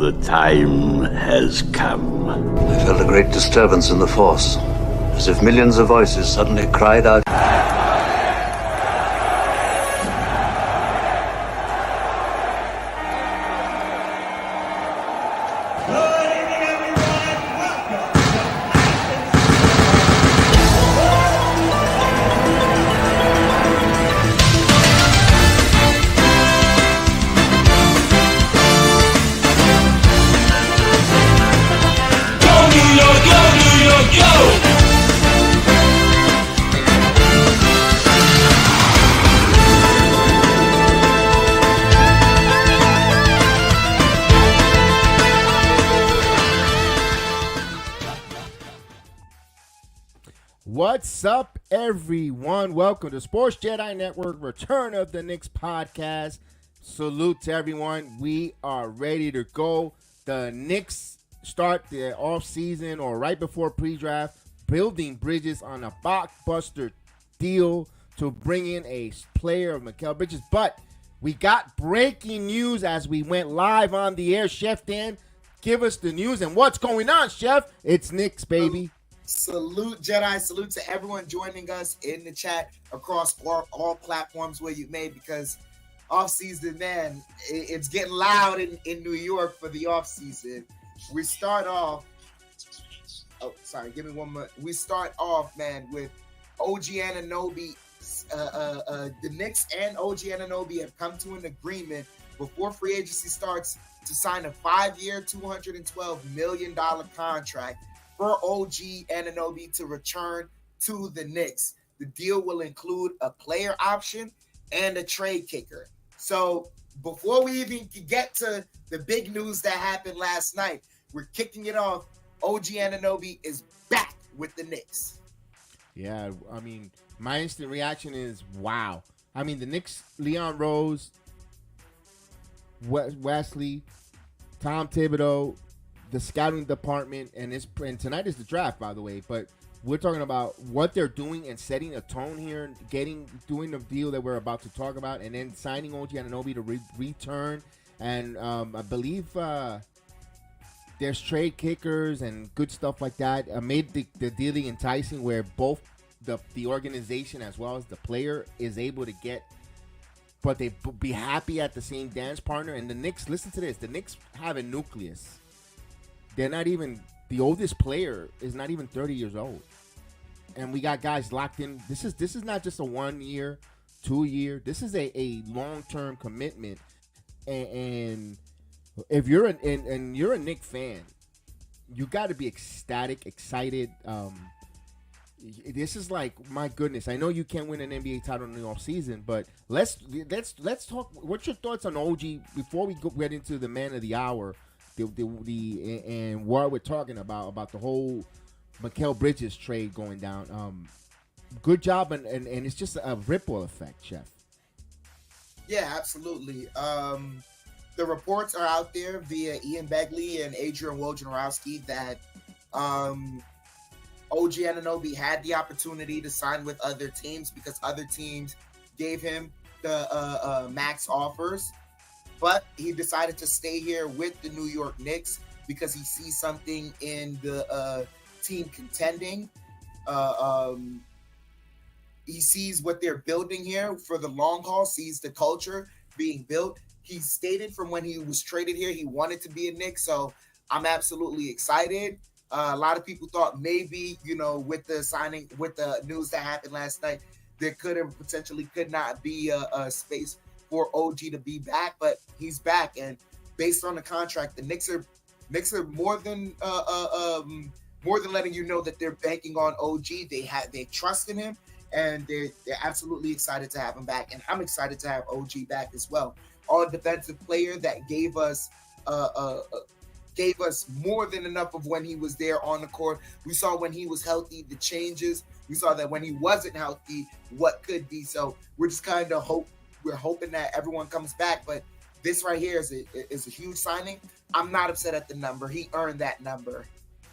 the time has come. I felt a great disturbance in the force, as if millions of voices suddenly cried out. What's up, everyone? Welcome to Sports Jedi Network, Return of the Knicks podcast. Salute to everyone. We are ready to go. The Knicks start the offseason or right before pre-draft, building bridges on a blockbuster deal to bring in a player of Mikal Bridges. But we got breaking news as we went live on the air. Chef Dan, give us the news and what's going on, Chef. It's Knicks, baby. Salute, Jedi. Salute to everyone joining us in the chat across all platforms where you may, because off-season, man, it's getting loud in New York for the off-season. We start off... Oh, sorry. Give me one more. We start off, man, with OG Anunoby. The Knicks and OG Anunoby have come to an agreement before free agency starts to sign a 5-year, $212 million contract for OG Anunoby to return to the Knicks. The deal will include a player option and a trade kicker. So before we even get to the big news that happened last night, we're kicking it off. OG Anunoby is back with the Knicks. Yeah, I mean, my instant reaction is, wow. I mean, the Knicks, Leon Rose, Wesley, Tom Thibodeau, the scouting department, and tonight is the draft, by the way, but we're talking about what they're doing and setting a tone here, doing the deal that we're about to talk about, and then signing OG Anunoby to return. And I believe there's trade kickers and good stuff like that. Made the deal enticing, where both the organization as well as the player is able to get, but they be happy at the same dance partner. And the Knicks, listen to this, the Knicks have a nucleus. They're not even, the oldest player is not even 30 years old. And we got guys locked in. This is not just a 1 year, 2 year. This is a long-term commitment. And if you're you're a Knicks fan, you got to be ecstatic, excited. This is like, my goodness. I know you can't win an NBA title in the offseason, but let's talk. What's your thoughts on OG before we get into the man of the hour? And what we're talking about the whole Mikal Bridges trade going down. Good job, and it's just a ripple effect, Chef. Yeah, absolutely. The reports are out there via Ian Begley and Adrian Wojnarowski that OG Anunoby had the opportunity to sign with other teams because other teams gave him the max offers. But he decided to stay here with the New York Knicks because he sees something in the team contending. He sees what they're building here for the long haul, sees the culture being built. He stated from when he was traded here, he wanted to be a Knick. So I'm absolutely excited. A lot of people thought maybe, with the signing, with the news that happened last night, there could not be a space for OG to be back, but he's back, and based on the contract, the Knicks are more than letting you know that they're banking on OG. They trust in him, and they're absolutely excited to have him back, and I'm excited to have OG back as well. All defensive player that gave us more than enough of when he was there on the court. We saw when he was healthy the changes. We saw that when he wasn't healthy, what could be. So we're just kind of we're hoping that everyone comes back, but this right here is a huge signing. I'm not upset at the number. He earned that number.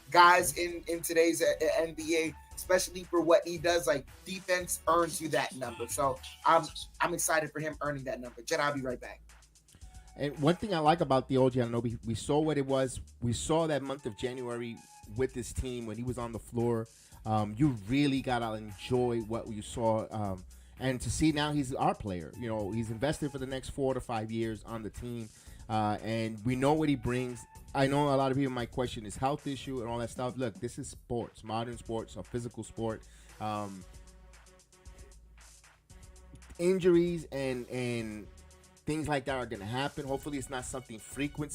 Guys in today's NBA, especially for what he does, like defense earns you that number. So I'm excited for him earning that number. Jen, I'll be right back. And one thing I like about the OG Anunoby, we saw what it was. We saw that month of January with this team when he was on the floor. You really gotta enjoy what you saw. And to see now he's our player. You know, he's invested for the next 4 to 5 years on the team. And we know what he brings. I know a lot of people might question his health issue and all that stuff. Look, this is sports, modern sports, a physical sport. Injuries and things like that are going to happen. Hopefully, it's not something frequent.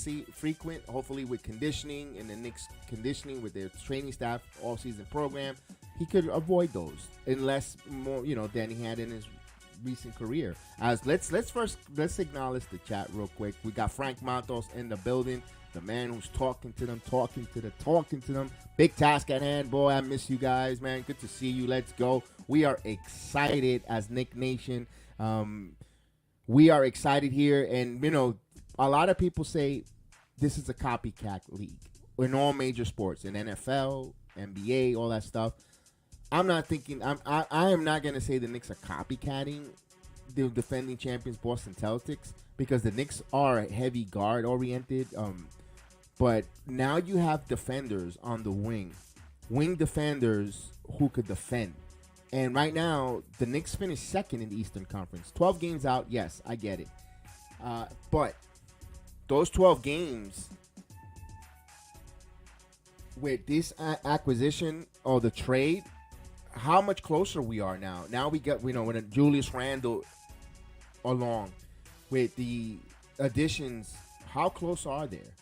Hopefully, with conditioning and the Knicks conditioning with their training staff all-season program, he could avoid those unless more, than he had in his recent career. Let's acknowledge the chat real quick. We got Frank Matos in the building, the man who's talking to them. Big task at hand, boy. I miss you guys, man. Good to see you. Let's go. We are excited as Knick Nation. We are excited here, and a lot of people say this is a copycat league in all major sports, in NFL, NBA, all that stuff. I'm not thinking. I am not going to say the Knicks are copycatting the defending champions Boston Celtics, because the Knicks are heavy guard oriented. But now you have defenders on the wing defenders who could defend. And right now, the Knicks finished second in the Eastern Conference. 12 games out, yes, I get it. But those 12 games, with this acquisition or the trade, how much closer we are now. Now we got, when Julius Randle along with the additions, how close are there?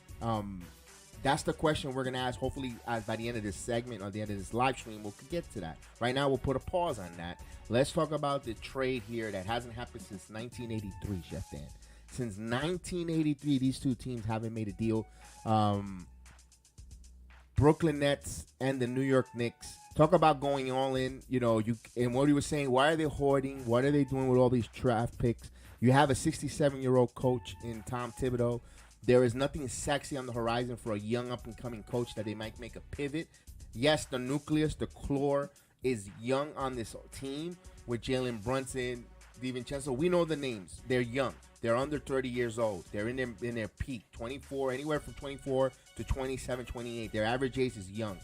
That's the question we're going to ask. Hopefully, by the end of this segment or the end of this live stream, we'll get to that. Right now, we'll put a pause on that. Let's talk about the trade here that hasn't happened since 1983, Chef Dan. Since 1983, these two teams haven't made a deal. Brooklyn Nets and the New York Knicks. Talk about going all in. And what he was saying, why are they hoarding? What are they doing with all these draft picks? You have a 67-year-old coach in Tom Thibodeau. There is nothing sexy on the horizon for a young up-and-coming coach that they might make a pivot. Yes, the nucleus, the core is young on this team with Jalen Brunson, DiVincenzo. We know the names. They're young. They're under 30 years old. They're in their peak, 24, anywhere from 24 to 27, 28. Their average age is young.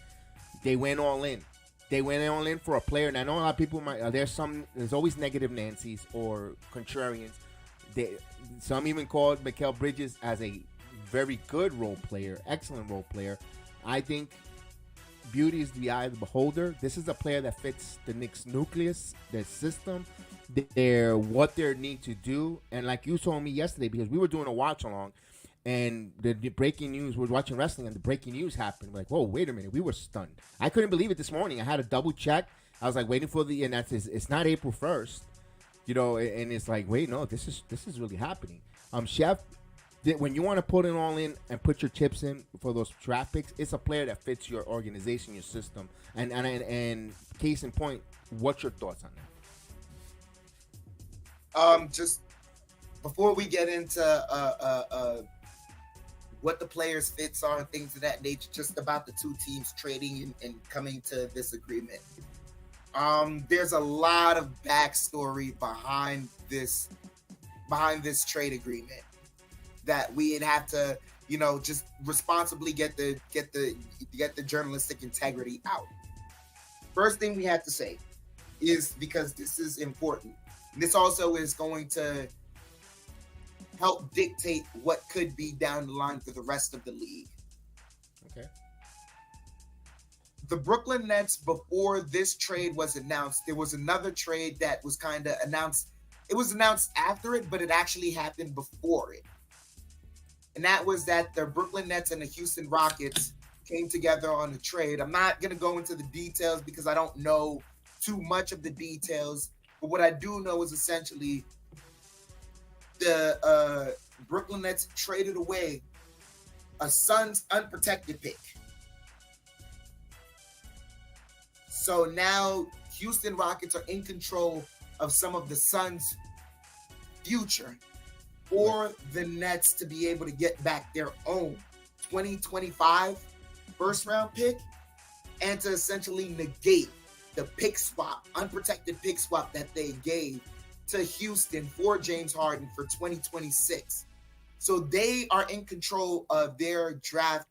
They went all in. They went all in for a player. And I know a lot of people might. There's always negative Nancy's or contrarians. Some even called Mikal Bridges as a very good role player, excellent role player. I think beauty is the eye of the beholder. This is a player that fits the Knicks nucleus, their system, what they need to do. And like you told me yesterday, because we were doing a watch along, and the breaking news, we were watching wrestling, and the breaking news happened. We're like, whoa, wait a minute. We were stunned. I couldn't believe it this morning. I had to double check. I was like waiting for and it's not April 1st. And it's like, wait, no, this is really happening. Chef, when you want to put it all in and put your chips in for those draft picks, it's a player that fits your organization, your system. And case in point, what's your thoughts on that? Just before we get into what the players' fits are and things of that nature, just about the two teams trading and coming to this agreement. There's a lot of backstory behind this trade agreement that we'd have to, just responsibly get the journalistic integrity out. First thing we have to say is, because this is important, this also is going to help dictate what could be down the line for the rest of the league. Okay. The Brooklyn Nets, before this trade was announced, there was another trade that was kind of announced. It was announced after it, but it actually happened before it. And that was that the Brooklyn Nets and the Houston Rockets came together on a trade. I'm not going to go into the details because I don't know too much of the details. But what I do know is essentially the Brooklyn Nets traded away a Suns unprotected pick. So now Houston Rockets are in control of some of the Suns' future, or the Nets to be able to get back their own 2025 first-round pick, and to essentially negate the pick swap, unprotected pick swap that they gave to Houston for James Harden for 2026. So they are in control of their draft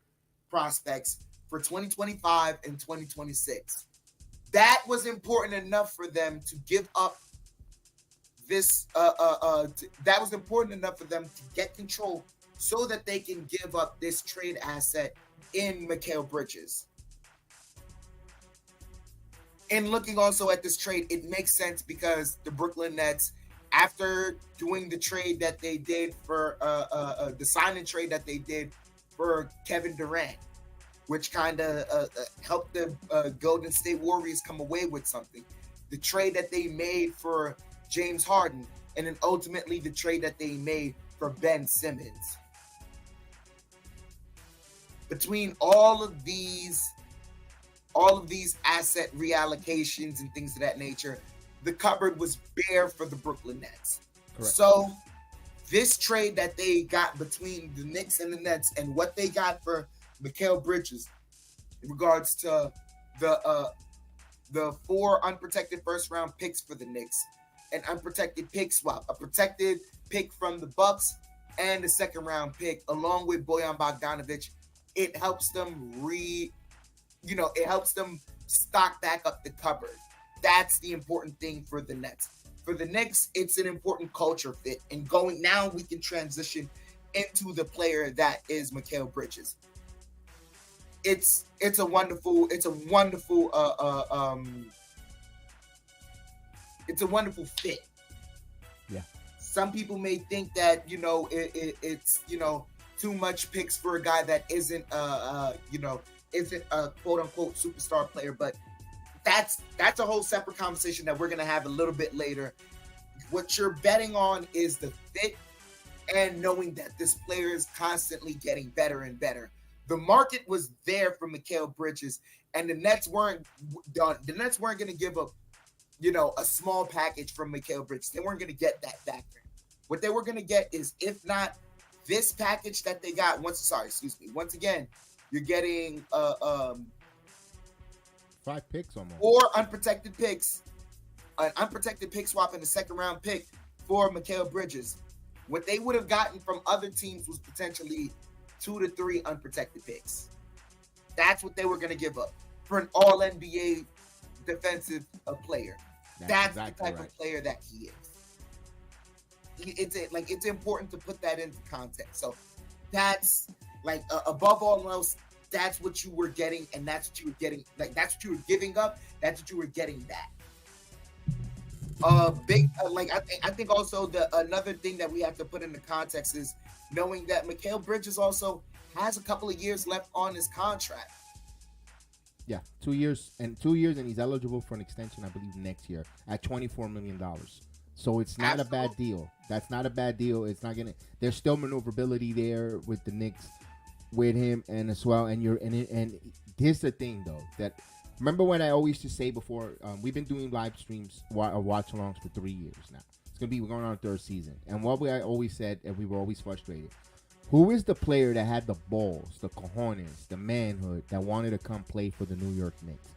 prospects for 2025 and 2026. That was important enough for them to give up this. That was important enough for them to get control so that they can give up this trade asset in Mikal Bridges. And looking also at this trade, it makes sense because the Brooklyn Nets, after doing the trade that they did for the signing trade that they did for Kevin Durant, which kind of helped the Golden State Warriors come away with something. The trade that they made for James Harden, and then ultimately the trade that they made for Ben Simmons. Between all of these asset reallocations and things of that nature, the cupboard was bare for the Brooklyn Nets. Correct. So this trade that they got between the Knicks and the Nets and what they got for Mikal Bridges in regards to the 4 unprotected first round picks for the Knicks, an unprotected pick swap, a protected pick from the Bucks, and a second round pick along with Bojan Bogdanovic. It helps them it helps them stock back up the cupboard. That's the important thing for the Nets. For the Knicks, it's an important culture fit. And now we can transition into the player that is Mikal Bridges. It's a wonderful fit. Yeah. Some people may think that it's too much picks for a guy that isn't isn't a quote unquote superstar player, but that's a whole separate conversation that we're gonna have a little bit later. What you're betting on is the fit and knowing that this player is constantly getting better and better. The market was there for Mikal Bridges, and the Nets weren't done. The Nets weren't going to give up, a small package from Mikal Bridges. They weren't going to get that back. What they were going to get is, if not this package that they got. Once again, you're getting 5 picks almost. 4 unprotected picks, an unprotected pick swap, and a second round pick for Mikal Bridges. What they would have gotten from other teams was potentially 2 to 3 unprotected picks. That's what they were going to give up for an all NBA defensive player. That's exactly the type of player that he is. It's important to put that into context. So that's above all else, that's what you were getting, and that's what you were getting. That's what you were giving up. That's what you were getting back. I think also another thing that we have to put into context is knowing that Mikal Bridges also has a couple of years left on his contract. Yeah, 2 years, and he's eligible for an extension, I believe, next year at $24 million. So it's not a bad deal. That's not a bad deal. It's not gonna. There's still maneuverability there with the Knicks, with him, and as well. And here's the thing though, that remember when I always used to say before, we've been doing live streams, watch-alongs for 3 years now. We're going on our 3rd season. And what I always said, and we were always frustrated, who is the player that had the balls, the cojones, the manhood that wanted to come play for the New York Knicks?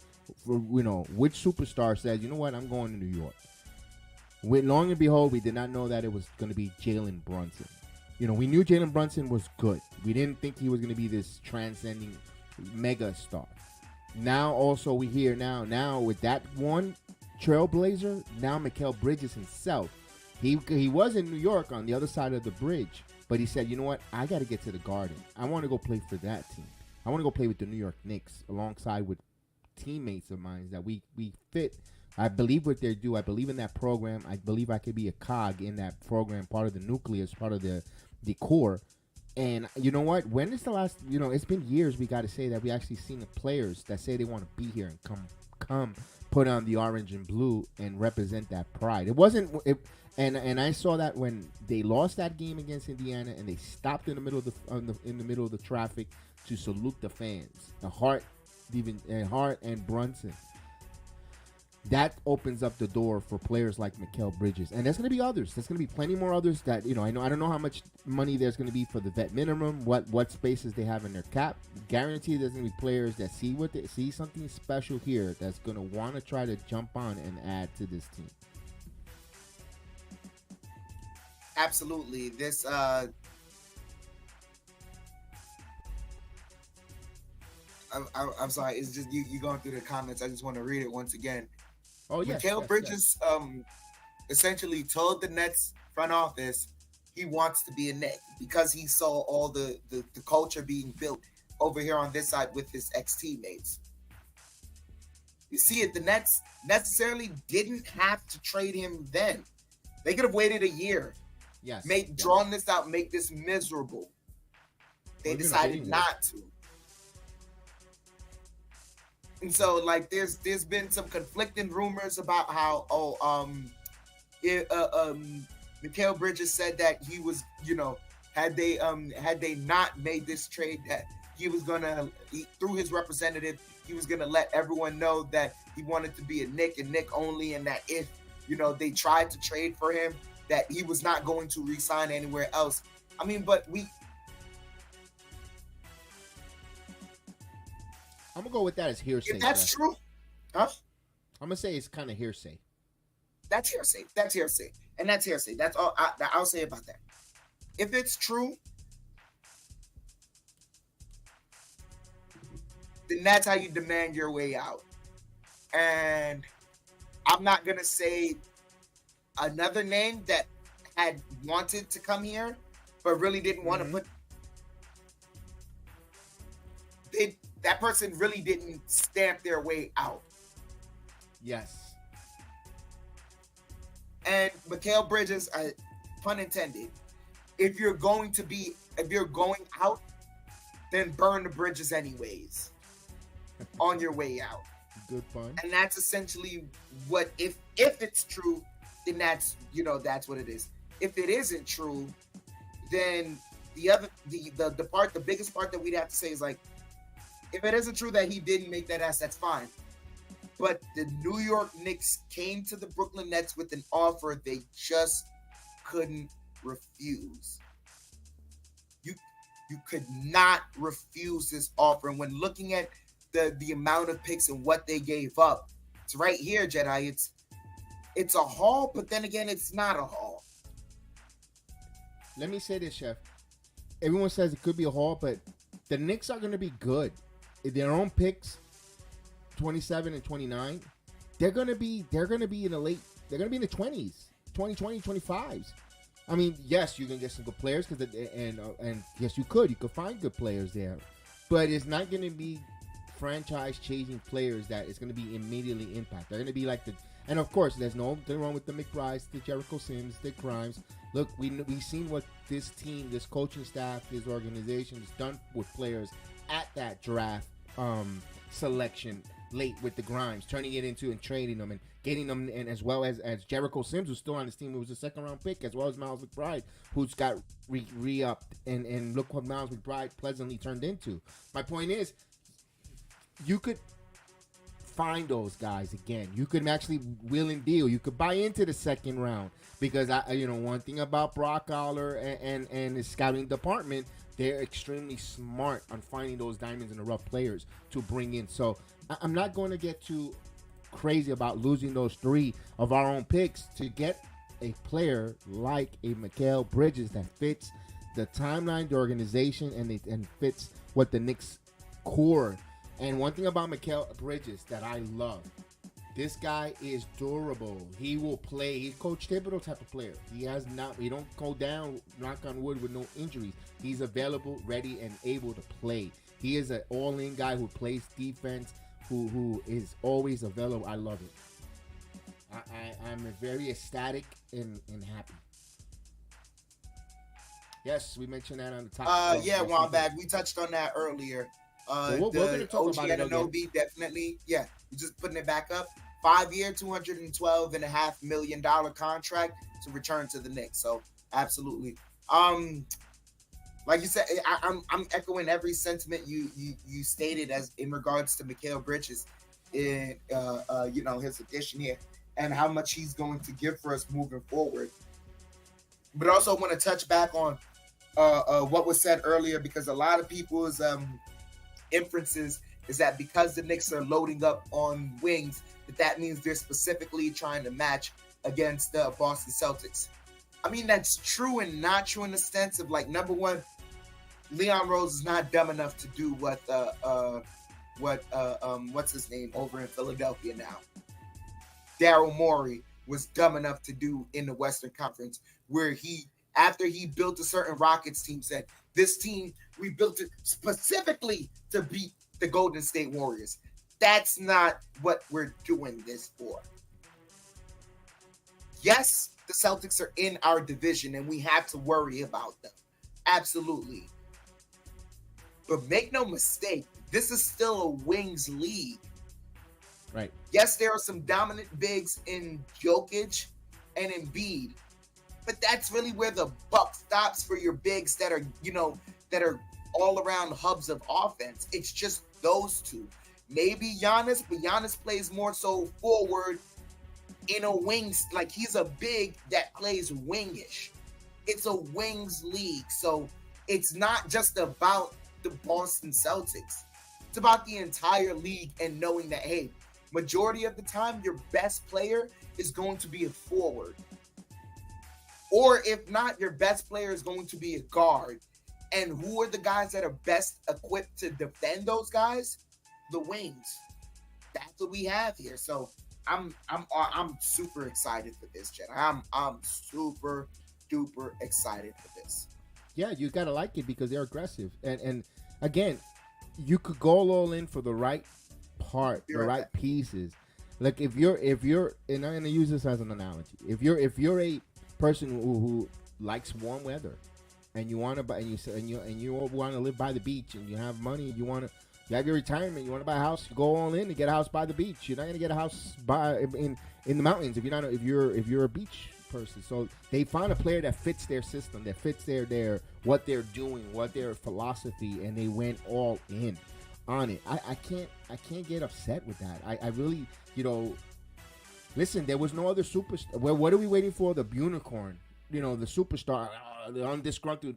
Which superstar says, you know what, I'm going to New York? Long and behold, we did not know that it was going to be Jalen Brunson. We knew Jalen Brunson was good. We didn't think he was going to be this transcending mega star. Now also we hear now with that one trailblazer, now Mikal Bridges himself, he was in New York on the other side of the bridge, but he said, you know what, I got to get to the Garden. I want to go play for that team. I want to go play with the New York Knicks alongside with teammates of mine that we fit. I believe what they do. I believe in that program. I believe I could be a cog in that program, part of the nucleus, part of the core. And you know what? When is the last? It's been years. We got to say that we actually seen the players that say they want to be here and come put on the orange and blue and represent that pride. It wasn't. And I saw that when they lost that game against Indiana and they stopped in the middle of the traffic to salute the fans. Hart and Brunson. That opens up the door for players like Mikal Bridges. And there's going to be others. There's going to be plenty more others that, I don't know how much money there's going to be for the vet minimum, what spaces they have in their cap. Guaranteed there's going to be players that see something special here that's going to want to try to jump on and add to this team. Absolutely. This I'm sorry. It's just you going through the comments. I just want to read it once again. Oh yes. Mikal Yes, Bridges essentially told the Nets front office he wants to be a Knick because he saw all the culture being built over here on this side with his ex-teammates. You see it, the Nets necessarily didn't have to trade him then. They could have waited a year. Yes. Drawn this out, make this miserable. They decided not to. And so, like, there's been some conflicting rumors about how Mikal Bridges said that he was, had they not made this trade, that he was through his representative, he was gonna let everyone know that he wanted to be a Knick and Knick only, and that if they tried to trade for him, that he was not going to re-sign anywhere else. I mean, but I'm gonna go with that as hearsay. If that's true, huh? I'm gonna say it's kind of hearsay. That's hearsay. That's hearsay, and that's hearsay. That's all I'll say about that. If it's true, then that's how you demand your way out. And I'm not gonna say another name that had wanted to come here, but really didn't want to put. That person really didn't stamp their way out. Yes. And Mikal Bridges, pun intended, if you're going out, then burn the bridges anyways on your way out. Good fun. And that's essentially what, if it's true, then that's what it is. If it isn't true, then the biggest part that we'd have to say is, like, if it isn't true that he didn't make that ask, that's fine. But the New York Knicks came to the Brooklyn Nets with an offer they just couldn't refuse. You could not refuse this offer. And when looking at the amount of picks and what they gave up, it's right here, Jedi. It's a haul, but then again, it's not a haul. Let me say this, Chef. Everyone says it could be a haul, but the Knicks are going to be good. Their own picks, 27 and 29, they're going to be in the late, they're going to be in the 20s, 20, 25s. I mean, yes, you can get some good players, and yes, you could find good players there, but it's not going to be franchise changing players that it's going to be immediately impact. They're going to be like and of course, there's nothing wrong with the McBrides, the Jericho Sims, the Grimes. Look, we've seen what this team, this coaching staff, this organization has done with players at that draft selection late with the Grimes, turning it into and trading them and getting them, and as well as Jericho Sims, who's still on his team, who was a second-round pick, as well as Miles McBride, who's got re-upped, and look what Miles McBride pleasantly turned into. My point is, you could find those guys again. You could actually wheel and deal. You could buy into the second round, because one thing about Brock Aller and his scouting department, they're extremely smart on finding those diamonds in the rough players to bring in. So I'm not going to get too crazy about losing those 3 of our own picks to get a player like a Mikal Bridges that fits the timeline, the organization, and fits what the Knicks core. And one thing about Mikal Bridges that I love, this guy is durable. He will play. He's Coach Thibodeau type of player. He don't go down, knock on wood, with no injuries. He's available, ready, and able to play. He is an all-in guy who plays defense, who is always available. I love it. I'm very ecstatic and happy. Yes, we mentioned that on the top. Yeah, Wambag, we touched on that earlier. We're going to talk about it Anunoby, definitely. Yeah, we're just putting it back up. 5-year, $212.5 million contract to return to the Knicks. So absolutely. Like you said, I'm echoing every sentiment you stated as in regards to Mikal Bridges in his addition here and how much he's going to give for us moving forward. But also want to touch back on what was said earlier, because a lot of people's inferences is that because the Knicks are loading up on wings, that means they're specifically trying to match against the Boston Celtics. I mean, that's true and not true in the sense of, like, number one, Leon Rose is not dumb enough to do what what's his name over in Philadelphia now, Daryl Morey, was dumb enough to do in the Western Conference, where after he built a certain Rockets team, said, this team, we built it specifically to beat the Golden State Warriors. That's not what we're doing this for. Yes, the Celtics are in our division and we have to worry about them. Absolutely. But make no mistake, this is still a wings league. Right. Yes, there are some dominant bigs in Jokic and Embiid, but that's really where the buck stops for your bigs that are, that are all around hubs of offense. It's just those two. Maybe Giannis, but Giannis plays more so forward in a wings, like he's a big that plays wingish. It's a wings league, so it's not just about the Boston Celtics. It's about the entire league and knowing that, hey, majority of the time, your best player is going to be a forward. Or if not, your best player is going to be a guard. And who are the guys that are best equipped to defend those guys? The wings. That's what we have here. So I'm super excited for this, Jen. I'm super duper excited for this. Yeah, you gotta like it because they're aggressive. And again, you could go all in for the right part, the right pieces. Like if you're, and I'm gonna use this as an analogy. If you're a person who likes warm weather, and you want to buy, and you want to live by the beach, and you have money, you have your retirement, you want to buy a house, you go all in and get a house by the beach. You're not gonna get a house in the mountains if you're a beach person. So they found a player that fits their system, that fits their what they're doing, what their philosophy, and they went all in on it. I can't get upset with that. I really, listen, there was no other superstar. Well, what are we waiting for? The unicorn, the superstar, the undisgruntled.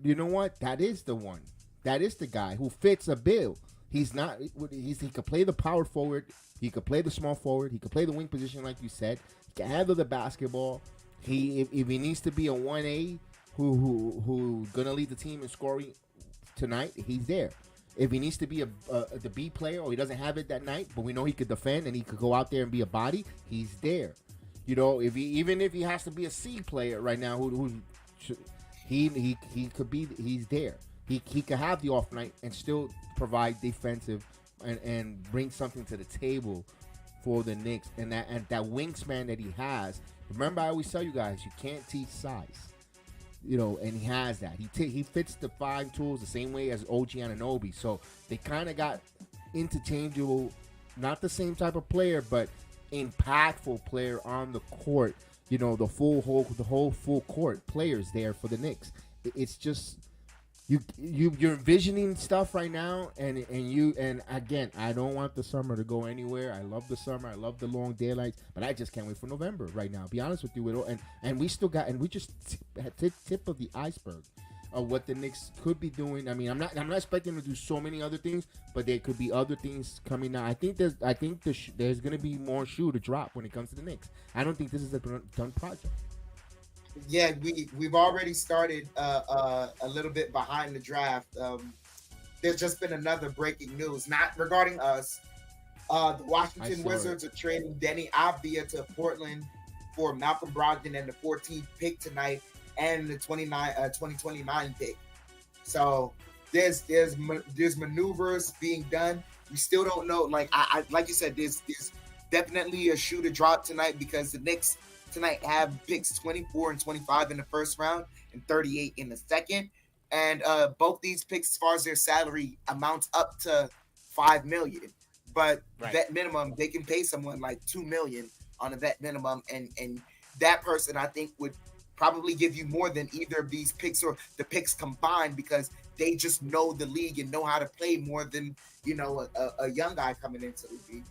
You know what? That is the one. That is the guy who fits a bill. He could play the power forward. He could play the small forward. He could play the wing position, like you said. He can handle the basketball. If he needs to be a 1A who gonna lead the team in scoring tonight, he's there. If he needs to be the B player, or he doesn't have it that night, but we know he could defend and he could go out there and be a body, he's there. Even if he has to be a C player right now, he could be, he's there. He could have the off night and still provide defensive and bring something to the table for the Knicks. And that wingspan that he has. Remember, I always tell you guys, you can't teach size. And he has that. He fits the 5 tools the same way as OG Anunoby. So they kind of got interchangeable, not the same type of player, but impactful player on the court. The whole full court players there for the Knicks. It's just you're envisioning stuff right now, and again, I don't want the summer to go anywhere. I love the summer. I love the long daylights, but I just can't wait for November right now. Be honest with you, and we still got, and we just had tip of the iceberg of what the Knicks could be doing. I mean, I'm not expecting them to do so many other things, but there could be other things coming out. I think there's going to be more shoe to drop when it comes to the Knicks. I don't think this is a done project. Yeah, we've already started a little bit behind the draft. There's just been another breaking news, not regarding us. The Washington Wizards are trading Denny Avdia to Portland for Malcolm Brogdon and the 14th pick tonight and the 2029 pick. So there's maneuvers being done. We still don't know. Like I like you said, there's definitely a shoe to drop tonight because the Knicks tonight have picks 24 and 25 in the first round and 38 in the second. And both these picks, as far as their salary, amounts up to $5 million. But vet minimum, they can pay someone like $2 million on a vet minimum. And that person, I think, would probably give you more than either of these picks or the picks combined because they just know the league and know how to play more than, a young guy coming into the league.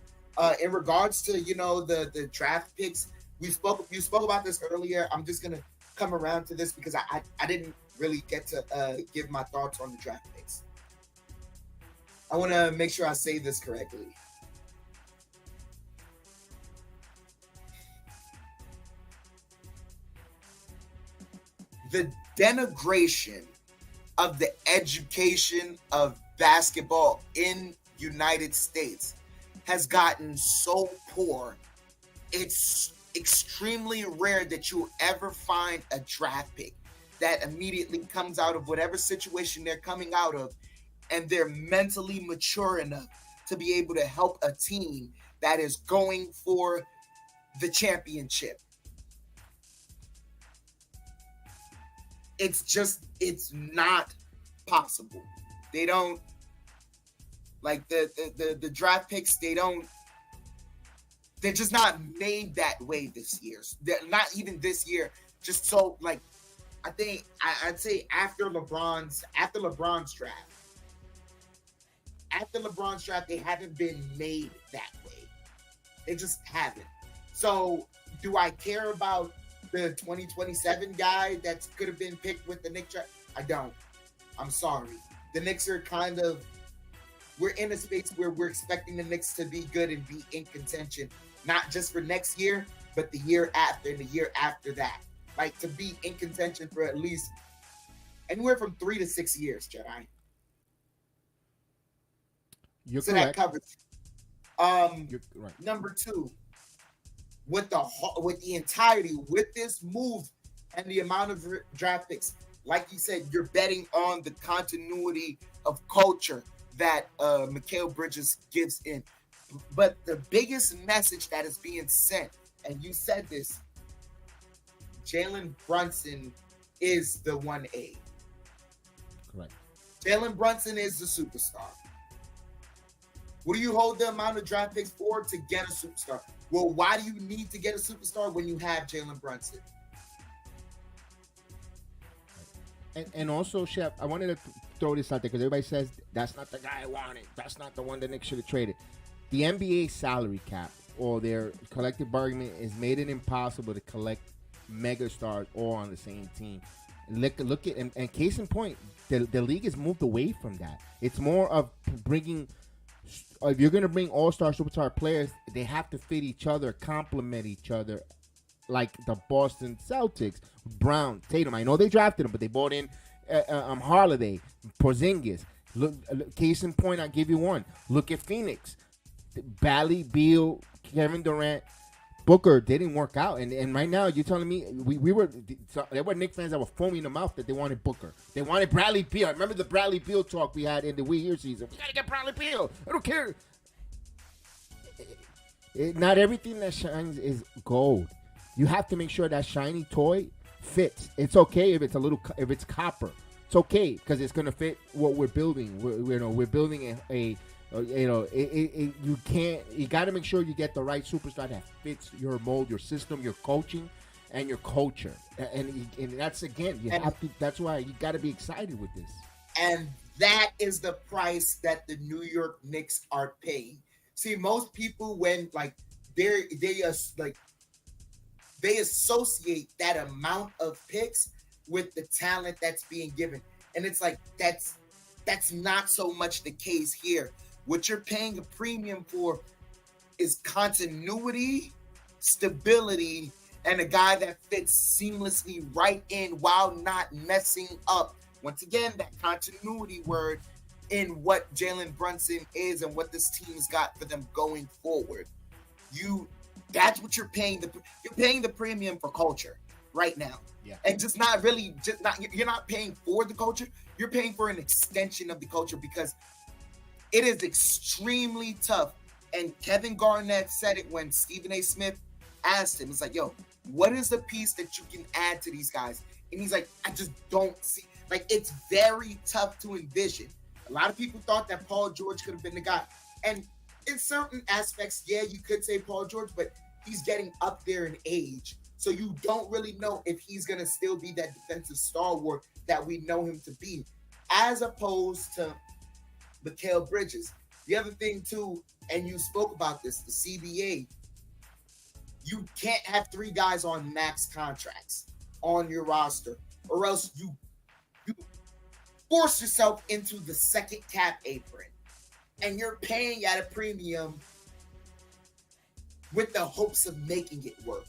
In regards to, the draft picks, you spoke about this earlier. I'm just going to come around to this because I didn't really get to give my thoughts on the draft picks. I want to make sure I say this correctly. The denigration of the education of basketball in United States has gotten so poor. It's extremely rare that you'll ever find a draft pick that immediately comes out of whatever situation they're coming out of, and they're mentally mature enough to be able to help a team that is going for the championship. It's not possible. They don't, like, the draft picks, they're just not made that way this year. They're not even this year. Just so, like, I'd say after LeBron's draft. After LeBron's draft, they haven't been made that way. They just haven't. So, do I care about the 2027 guy that could have been picked with the Knicks draft? I don't. I'm sorry. The Knicks are we're in a space where we're expecting the Knicks to be good and be in contention, not just for next year, but the year after and the year after that. Like, to be in contention for at least anywhere from 3 to 6 years, Jedi. You're so correct. That covers. You're right. Number 2, with the entirety, with this move and the amount of draft picks, like you said, you're betting on the continuity of culture that Mikal Bridges gives in. But the biggest message that is being sent, and you said this, Jalen Brunson is the 1A. Correct. Jalen Brunson is the superstar. What do you hold the amount of draft picks for? To get a superstar. Well, why do you need to get a superstar when you have Jalen Brunson? And also, Chef, I wanted to throw this out there because everybody says that's not the guy I wanted. That's not the one the Knicks should have traded. The NBA salary cap or their collective bargaining has made it impossible to collect mega stars all on the same team. Look at and case in point, the league has moved away from that. It's more of bringing. If you're gonna bring all-star superstar players, they have to fit each other, complement each other, like the Boston Celtics, Brown, Tatum. I know they drafted him, but they bought in Holiday, Porzingis. Look, case in point, I'll give you one. Look at Phoenix, Bally, Beal, Kevin Durant, Booker. They didn't work out, and right now you're telling me there were Knicks fans that were foaming in the mouth that they wanted Booker. They wanted Bradley Beal. I remember the Bradley Beal talk we had in the year season. We gotta get Bradley Beal. I don't care. Not everything that shines is gold. You have to make sure that shiny toy fits. It's okay if it's copper. It's okay because it's gonna fit what we're building. We're building you got to make sure you get the right superstar that fits your mold, your system, your coaching, and your culture. And that's, again, that's why you got to be excited with this. And that is the price that the New York Knicks are paying. See, most people, when they associate that amount of picks with the talent that's being given. And it's like, that's not so much the case here. What you're paying a premium for is continuity, stability, and a guy that fits seamlessly right in while not messing up. Once again, that continuity word in what Jalen Brunson is and what this team's got for them going forward. That's what you're paying. You're paying the premium for culture right now. Yeah. And you're not paying for the culture. You're paying for an extension of the culture because it is extremely tough. And Kevin Garnett said it when Stephen A. Smith asked him. It's like, yo, what is the piece that you can add to these guys? And he's like, I just don't see. Like, it's very tough to envision. A lot of people thought that Paul George could have been the guy. And in certain aspects, yeah, you could say Paul George, but he's getting up there in age. So you don't really know if he's going to still be that defensive stalwart that we know him to be, as opposed to Mikal Bridges. The other thing, too, and you spoke about this, the CBA, you can't have 3 guys on max contracts on your roster, or else you force yourself into the second cap apron, and you're paying at a premium with the hopes of making it work.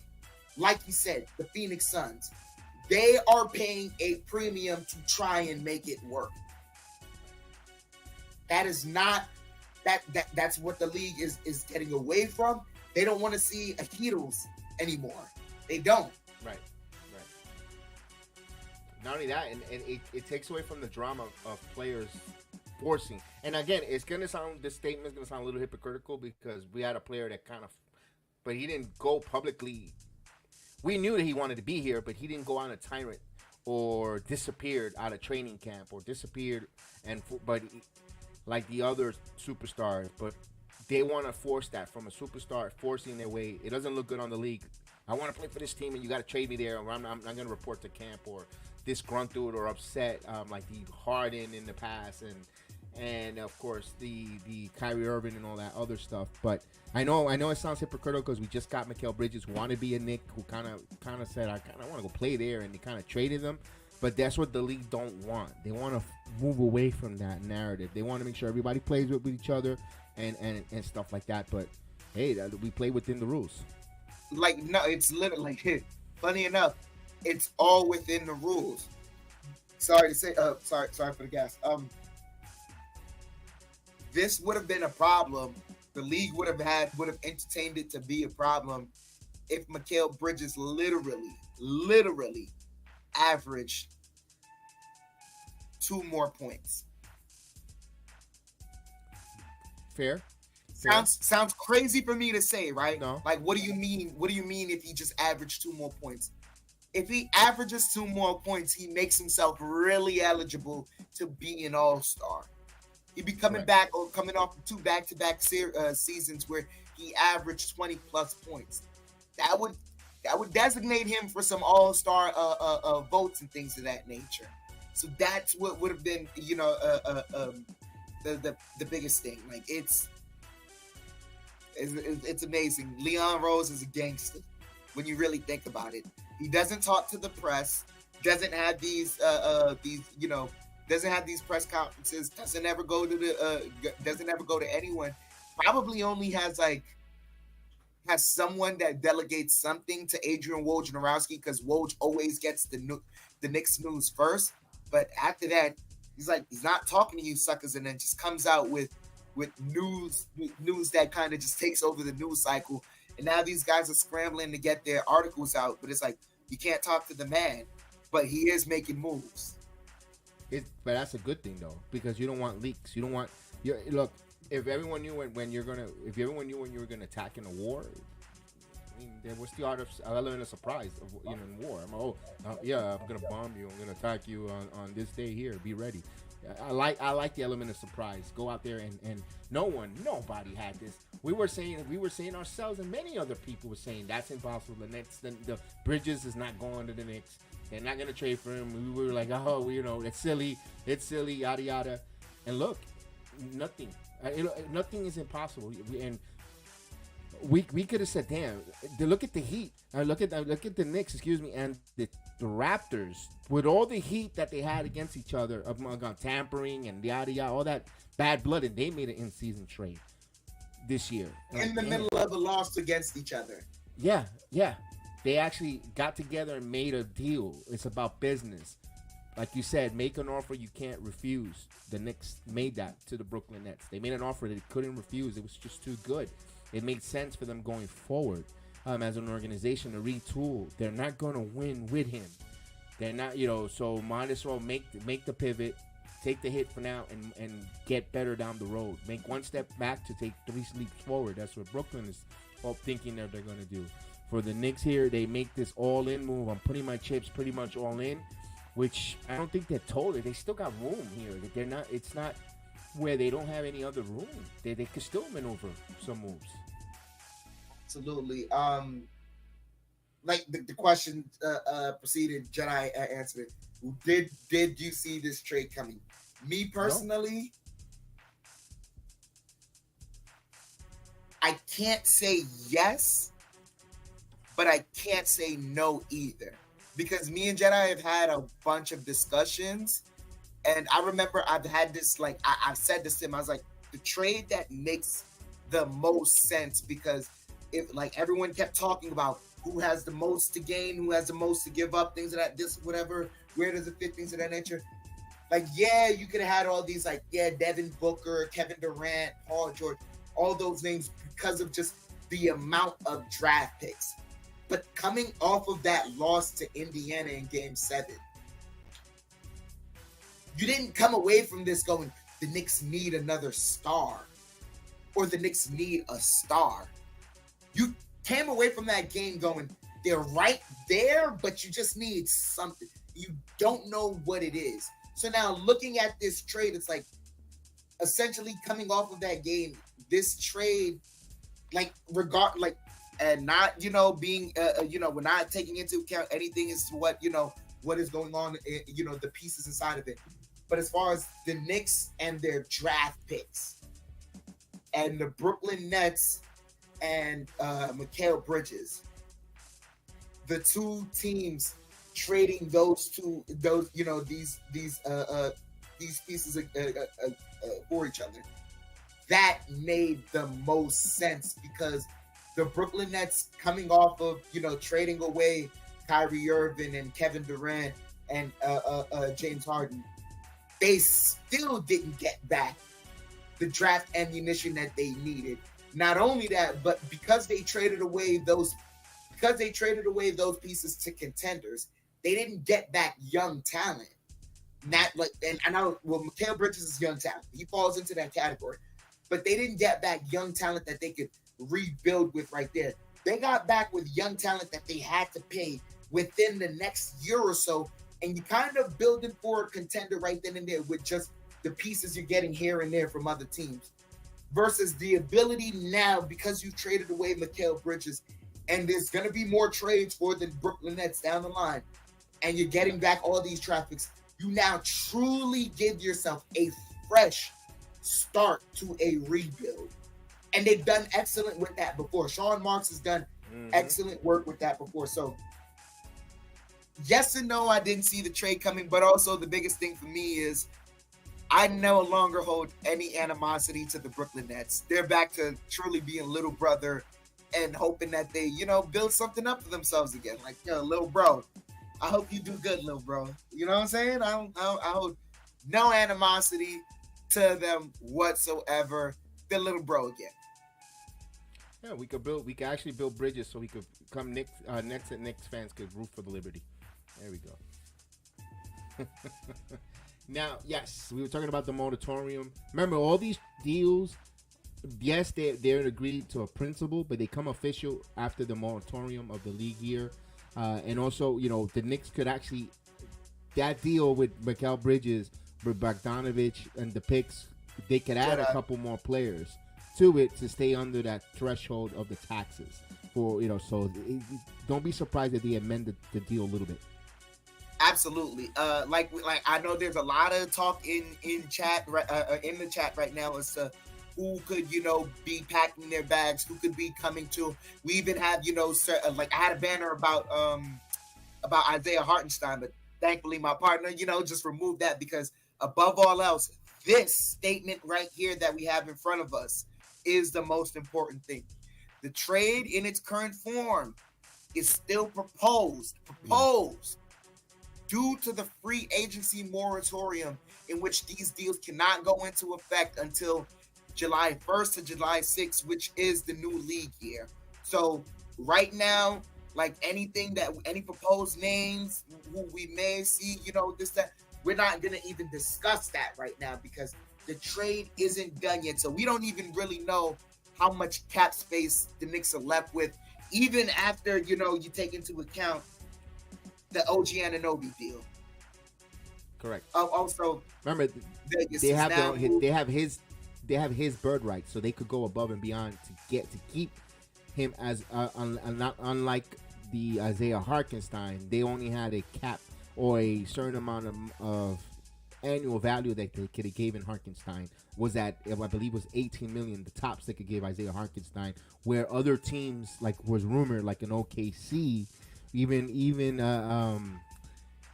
Like you said, the Phoenix Suns, they are paying a premium to try and make it work. That is not that's what the league is getting away from. They don't want to see heroes anymore. They don't. Right. Not only that, and it takes away from the drama of players forcing. And again, this statement is gonna sound a little hypocritical because we had a player that but he didn't go publicly. We knew that he wanted to be here, but he didn't go on a tyrant or disappeared out of training camp or disappeared like the other superstars. But they want to force that from a superstar forcing their way. It doesn't look good on the league. I want to play for this team, and you got to trade me there, or I'm going to report to camp, or disgruntled or upset, like the Harden in the past, and of course the Kyrie Irving and all that other stuff. But I know it sounds hypocritical because we just got Mikal Bridges, who wanted to be a Knick, who kind of said I kind of want to go play there, and they kind of traded them. But that's what the league don't want. They want to move away from that narrative. They want to make sure everybody plays with each other and stuff like that. But hey, we play within the rules. Like, no, it's literally funny enough, it's all within the rules. Sorry to say, sorry for the gas. This would have been a problem. The league would have entertained it to be a problem if Mikal Bridges literally averaged 2 more points. Fair. Sounds crazy for me to say, right? No. Like, what do you mean? What do you mean if he just averaged 2 more points? If he averages 2 more points, he makes himself really eligible to be an all-star. He'd be coming back or coming off 2 back-to-back seasons where he averaged 20 plus points. That would designate him for some all-star votes and things of that nature. So that's what would have been, the biggest thing. Like, it's amazing. Leon Rose is a gangster when you really think about it. He doesn't talk to the press, doesn't have these press conferences, doesn't ever go to anyone. Probably only has someone that delegates something to Adrian Wojnarowski, because Woj always gets the Knicks news first. But after that, he's not talking to you suckers, and then just comes out with news that kind of just takes over the news cycle. And now these guys are scrambling to get their articles out, but it's like, you can't talk to the man, but he is making moves. But that's a good thing though, because you don't want leaks. You don't want look. If everyone knew when you were gonna attack in a war, I mean, what's the art of element of surprise in war? I'm gonna bomb you. I'm gonna attack you on this day here. Be ready. I like the element of surprise. Go out there and nobody had this. We were saying ourselves, and many other people were saying that's impossible. The Bridges is not going to the Knicks. They're not gonna trade for him. We were like, it's silly, yada yada. And look, nothing is impossible. We could have said, damn. Look at the Heat. Look at the Knicks. And the Raptors, with all the heat that they had against each other among tampering and yada yada, all that bad blood, and they made an in-season trade this year in the middle of the loss against each other. Yeah. They actually got together and made a deal. It's about business. Like you said, make an offer you can't refuse. The Knicks made that to the Brooklyn Nets. They made an offer that they couldn't refuse. It was just too good. It made sense for them going forward as an organization to retool. They're not going to win with him. They're not, so might as well make the pivot, take the hit for now, and get better down the road. Make one step back to take 3 leaps forward. That's what Brooklyn is all thinking that they're going to do. For the Knicks here, they make this all-in move. I'm putting my chips pretty much all in, which I don't think they're told it. They still got room here. They're not. It's not where they don't have any other room. They could still maneuver some moves. Absolutely. Like the question proceeded, Jedi answered it. Did you see this trade coming? Me personally, I can't say yes, but I can't say no either. Because me and Jedi have had a bunch of discussions, and I remember I've had this, I've said this to him, I was like, the trade that makes the most sense, because if everyone kept talking about who has the most to gain, who has the most to give up, things of that, this, whatever, where does it fit, things of that nature. Like, yeah, you could have had all these, like, yeah, Devin Booker, Kevin Durant, Paul George, all those names because of just the amount of draft picks. But coming off of that loss to Indiana in Game 7, you didn't come away from this going, the Knicks need another star or the Knicks need a star. You came away from that game going, they're right there, but you just need something. You don't know what it is. So now looking at this trade, it's like essentially coming off of that game, this trade, and not, being, we're not taking into account anything as to what is going on, the pieces inside of it. But as far as the Knicks and their draft picks and the Brooklyn Nets and Mikal Bridges, the two teams trading these pieces for each other, that made the most sense because the Brooklyn Nets coming off of trading away Kyrie Irving and Kevin Durant and James Harden, they still didn't get back the draft ammunition that they needed. Not only that, but because they traded away those pieces to contenders, they didn't get back young talent. Mikal Bridges is young talent. He falls into that category. But they didn't get back young talent that they could rebuild with right there. They got back with young talent that they had to pay within the next year or so. And you kind of building for a contender right then and there with just the pieces you're getting here and there from other teams. Versus the ability now, because you traded away Mikal Bridges, and there's going to be more trades for the Brooklyn Nets down the line, and you're getting back all these traffics, you now truly give yourself a fresh start to a rebuild. And they've done excellent with that before. Sean Marks has done excellent work with that before. So, yes and no, I didn't see the trade coming, but also the biggest thing for me is I no longer hold any animosity to the Brooklyn Nets. They're back to truly being little brother and hoping that they, build something up for themselves again. Like, little bro, I hope you do good, little bro. You know what I'm saying? I hold no animosity to them whatsoever. They're little bro again. Yeah, we could actually build bridges so we could come Nets and Knicks fans could root for the Liberty. There we go. Now, yes, we were talking about the moratorium. Remember, all these deals, yes, they're agreed to a principle, but they come official after the moratorium of the league year. And also, the Knicks could actually, that deal with Mikal Bridges, with Bogdanovic and the picks, they could add a couple more players to it to stay under that threshold of the taxes. So don't be surprised if they amended the deal a little bit. Absolutely. Like I know there's a lot of talk in chat in the chat right now as to who could be packing their bags, who could be coming to. We even have I had a banner about Isaiah Hartenstein, but thankfully my partner just removed that because above all else, this statement right here that we have in front of us is the most important thing. The trade in its current form is still proposed due to the free agency moratorium in which these deals cannot go into effect until July 1st to July 6th, which is the new league year. So right now, like any proposed names who we may see, this, that, we're not going to even discuss that right now because the trade isn't done yet. So we don't even really know how much cap space the Knicks are left with, even after, you take into account the OG Anunoby deal. Correct. Also, remember, they have his bird rights, so they could go above and beyond to keep him as not unlike the Isaiah Hartenstein. They only had a cap or a certain amount of annual value that they could have given Hartenstein was at, I believe, was $18 million. The tops they could give Isaiah Hartenstein, where other teams, like was rumored, like an OKC, even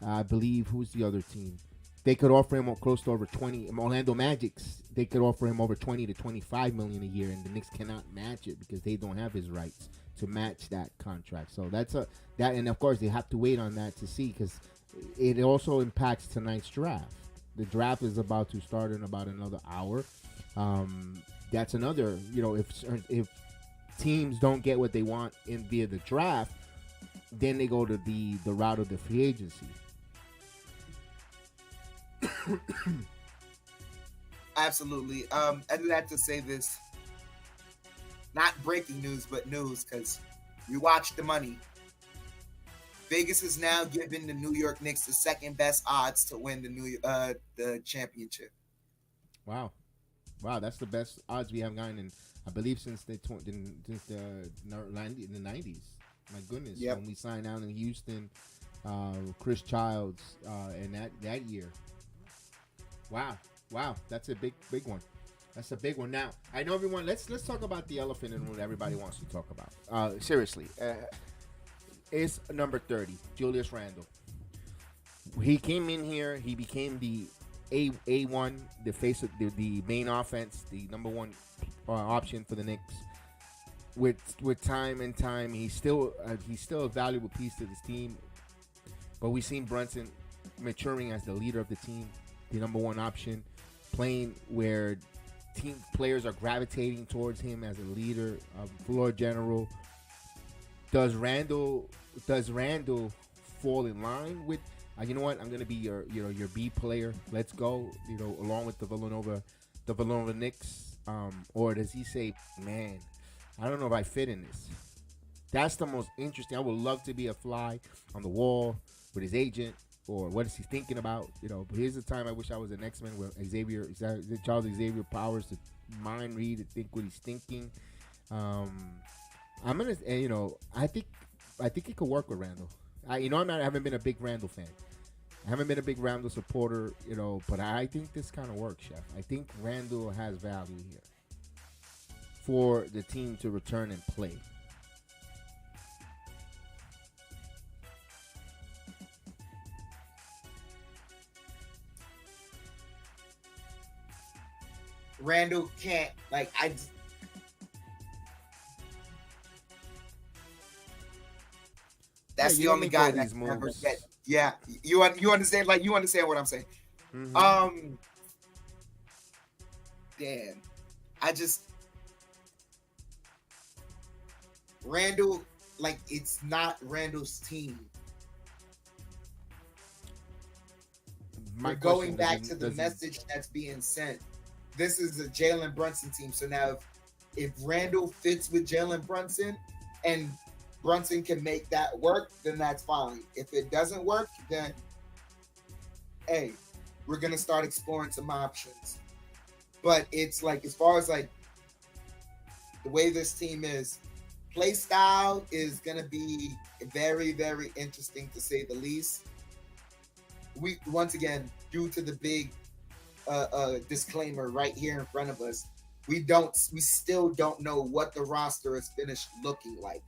I believe, who's the other team? They could offer him close to over 20. Orlando Magic's, they could offer him over 20 to 25 million a year, and the Knicks cannot match it because they don't have his rights to match that contract. So and of course they have to wait on that to see because it also impacts tonight's draft. The draft is about to start in about another hour. That's another, if teams don't get what they want via the draft, then they go to the route of the free agency. Absolutely. I'd like to say this, not breaking news, but news, because we watched the money. Vegas is now giving the New York Knicks the second best odds to win the championship. Wow, that's the best odds we have gotten in, I believe, since the 90s. My goodness, yep. When we signed out in Houston, Chris Childs, and that year. Wow, that's a big one. That's a big one. Now, I know everyone. Let's talk about the elephant in the room that everybody wants to talk about. Seriously, it's number 30, Julius Randle. He came in here. He became the A1, the face of the main offense, the number one option for the Knicks. With time and time, he's still a valuable piece to this team. But we've seen Brunson maturing as the leader of the team, the number one option, playing where team players are gravitating towards him as a leader, floor general. Does Randle fall in line with? You know what? I'm gonna be your B player. Let's go. Along with the VillanovaKnicks. Or does he say, man, I don't know if I fit in this? That's the most interesting. I would love to be a fly on the wall with his agent, or what is he thinking about? But here's the time I wish I was an X-Men with Charles Xavier Powers to mind read and think what he's thinking. I'm gonna, I think it could work with Randle. I haven't been a big Randle fan. I haven't been a big Randle supporter, but I think this kind of works, Chef. I think Randle has value here for the team to return and play. Randle can't, that's the only guy that never get. Yeah, you understand? You understand what I'm saying? Mm-hmm. Damn, Randle, it's not Randle's team. We're going back to the message that's being sent. This is a Jalen Brunson team. So now if Randle fits with Jalen Brunson and Brunson can make that work, then that's fine. If it doesn't work, then, hey, we're going to start exploring some options. But it's as far as the way this team is, play style is going to be very, very interesting to say the least. We, once again, due to the big disclaimer right here in front of us, we still don't know what the roster is finished looking like.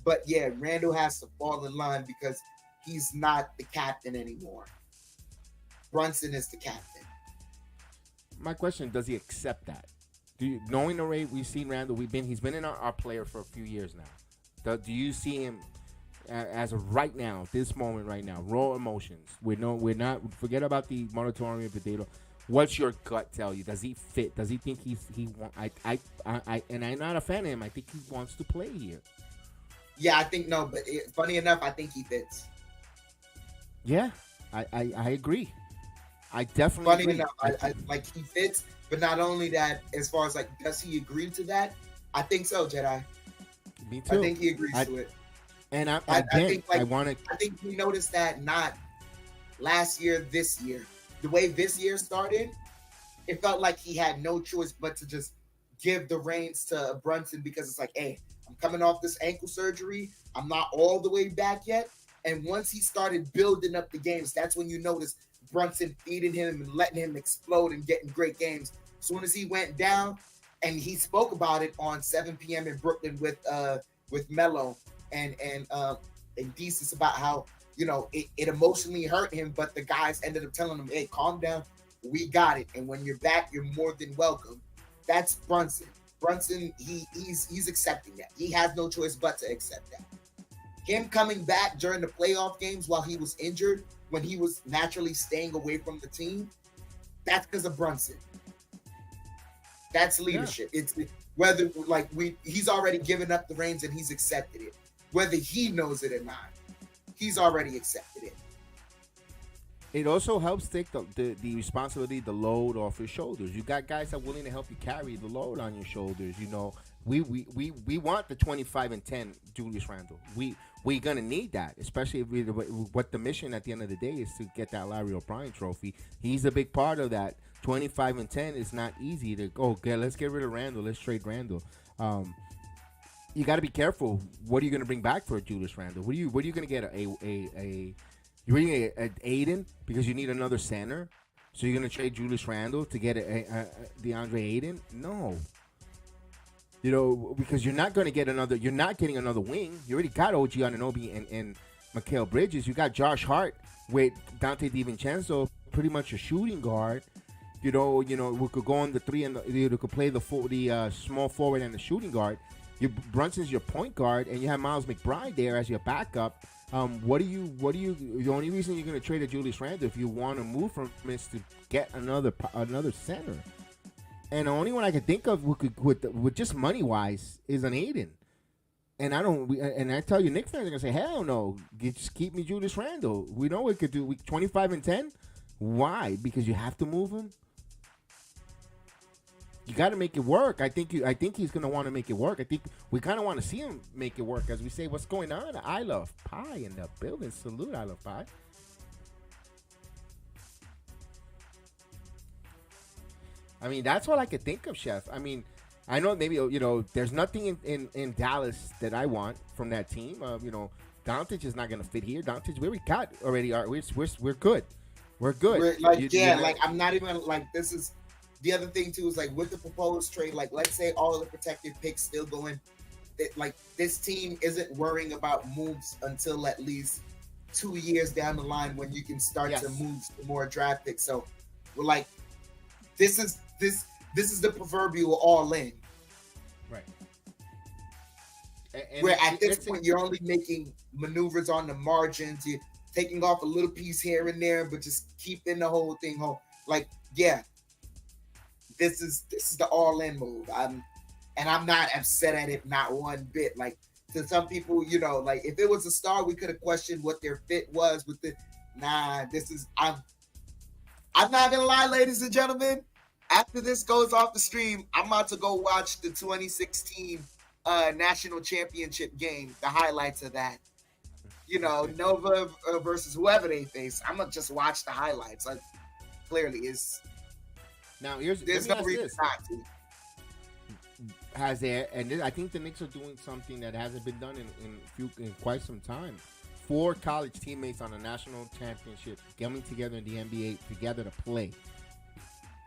But yeah, Randle has to fall in line because he's not the captain anymore. Brunson is the captain. My question: does he accept that? Knowing the way we've seen Randle, he's been in our player for a few years now. Do you see him as of right now, this moment right now, raw emotions? We're not. Forget about the moratorium of the data. What's your gut tell you? Does he fit? Does he think he want? And I'm not a fan of him. I think he wants to play here. Yeah, I think no, but funny enough, I think he fits. Yeah, I agree. I definitely funny agree. Enough, he fits. But not only that, as far as does he agree to that? I think so, Jedi. Me too. I think he agrees to it. And I think we noticed that not last year, this year. The way this year started, it felt like he had no choice but to just give the reins to Brunson because it's hey, I'm coming off this ankle surgery. I'm not all the way back yet. And once he started building up the games, that's when you notice Brunson feeding him and letting him explode and getting great games. As soon as he went down, and he spoke about it on 7 p.m. in Brooklyn with Melo and Desus about how it emotionally hurt him, but the guys ended up telling him, "Hey, calm down, we got it. And when you're back, you're more than welcome." That's Brunson. Brunson, he's accepting that. He has no choice but to accept that. Him coming back during the playoff games while he was injured, when he was naturally staying away from the team, That's because of Brunson. That's leadership. Yeah. It's whether like he's already given up the reins and he's accepted it. Whether he knows it or not, he's already accepted it. It also helps take the responsibility, the load off your shoulders. You got guys that are willing to help you carry the load on your shoulders. You know, we want the 25 and 10 Julius Randle. We're gonna need that, especially if what the mission at the end of the day is to get that Larry O'Brien trophy. He's a big part of that. 25 and 10 is not easy to go. Okay, let's get rid of Randle. Let's trade Randle. You got to be careful. What are you gonna bring back for Julius Randle? What are you gonna get You're going to get Aiden because you need another center. So you're going to trade Julius Randle to get DeAndre Aiden? No. You know, because you're not going to get another. You're not getting another wing. You already got OG Anunoby and Mikal Bridges. You got Josh Hart with Dante DiVincenzo, pretty much a shooting guard. You know, we could go on the three and you could play the small forward and the shooting guard. Brunson's your point guard, and you have Miles McBride there as your backup. What do you? The only reason you're going to trade a Julius Randle if you want to move from him is to get another center. And the only one I can think of with just money wise is an Aiden. And I tell you, Knicks fans are going to say, hell no, just keep me Julius Randle. We know we could do 25 and 10. Why? Because you have to move him. You got to make it work. I think he's going to want to make it work. I think we kind of want to see him make it work as we say, what's going on? I love pie in the building. Salute, I love pie. I mean, that's all I could think of, Chef. I mean, I know maybe, there's nothing in Dallas that I want from that team. Doncic is not going to fit here. Doncic, we got already. We're good. We're good. I'm not even this is. The other thing too is with the proposed trade, let's say all of the protected picks still going, this team isn't worrying about moves until at least 2 years down the line when you can start to move more draft picks. So we're this is the proverbial all in. Right. Where at this point you're only making maneuvers on the margins, you're taking off a little piece here and there, but just keeping the whole thing home. This is the all-in move. I'm not upset at it, not one bit. To some people, if it was a star, we could have questioned what their fit was with the. Nah, I'm not gonna lie, ladies and gentlemen. After this goes off the stream, I'm about to go watch the 2016 national championship game, the highlights of that. Nova versus whoever they face. I'm gonna just watch the highlights. Clearly, is. Now there's no reason not to. I think the Knicks are doing something that hasn't been done in quite some time. 4 college teammates on a national championship coming together in the NBA together to play.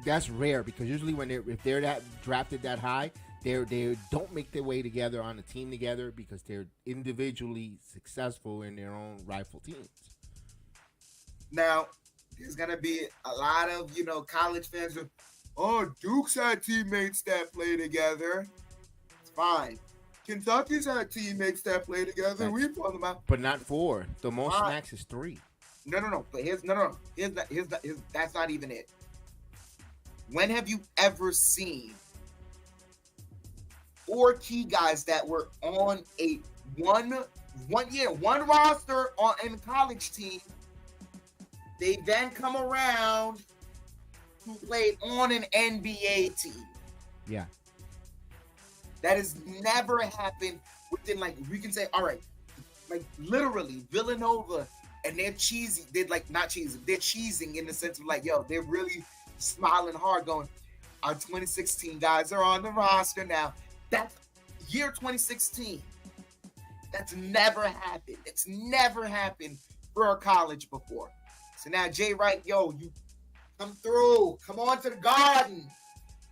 That's rare because usually if they're drafted that high, they don't make their way together on a team together because they're individually successful in their own rival teams. Now, there's gonna be a lot of college fans with, Duke's had teammates that play together. It's fine. Kentucky's had teammates that play together. We've talked about, but not 4. The most max is 3. No. But here's that's not even it. When have you ever seen 4 key guys that were on a one roster in a college team? They then come around who played on an NBA team. Yeah. That has never happened within we can say, all right, literally Villanova, and they're cheesy. They're not cheesy. They're cheesing in the sense of they're really smiling hard going, our 2016 guys are on the roster now. That's year 2016. That's never happened. It's never happened for a college before. So now Jay Wright, you come through. Come on to the Garden.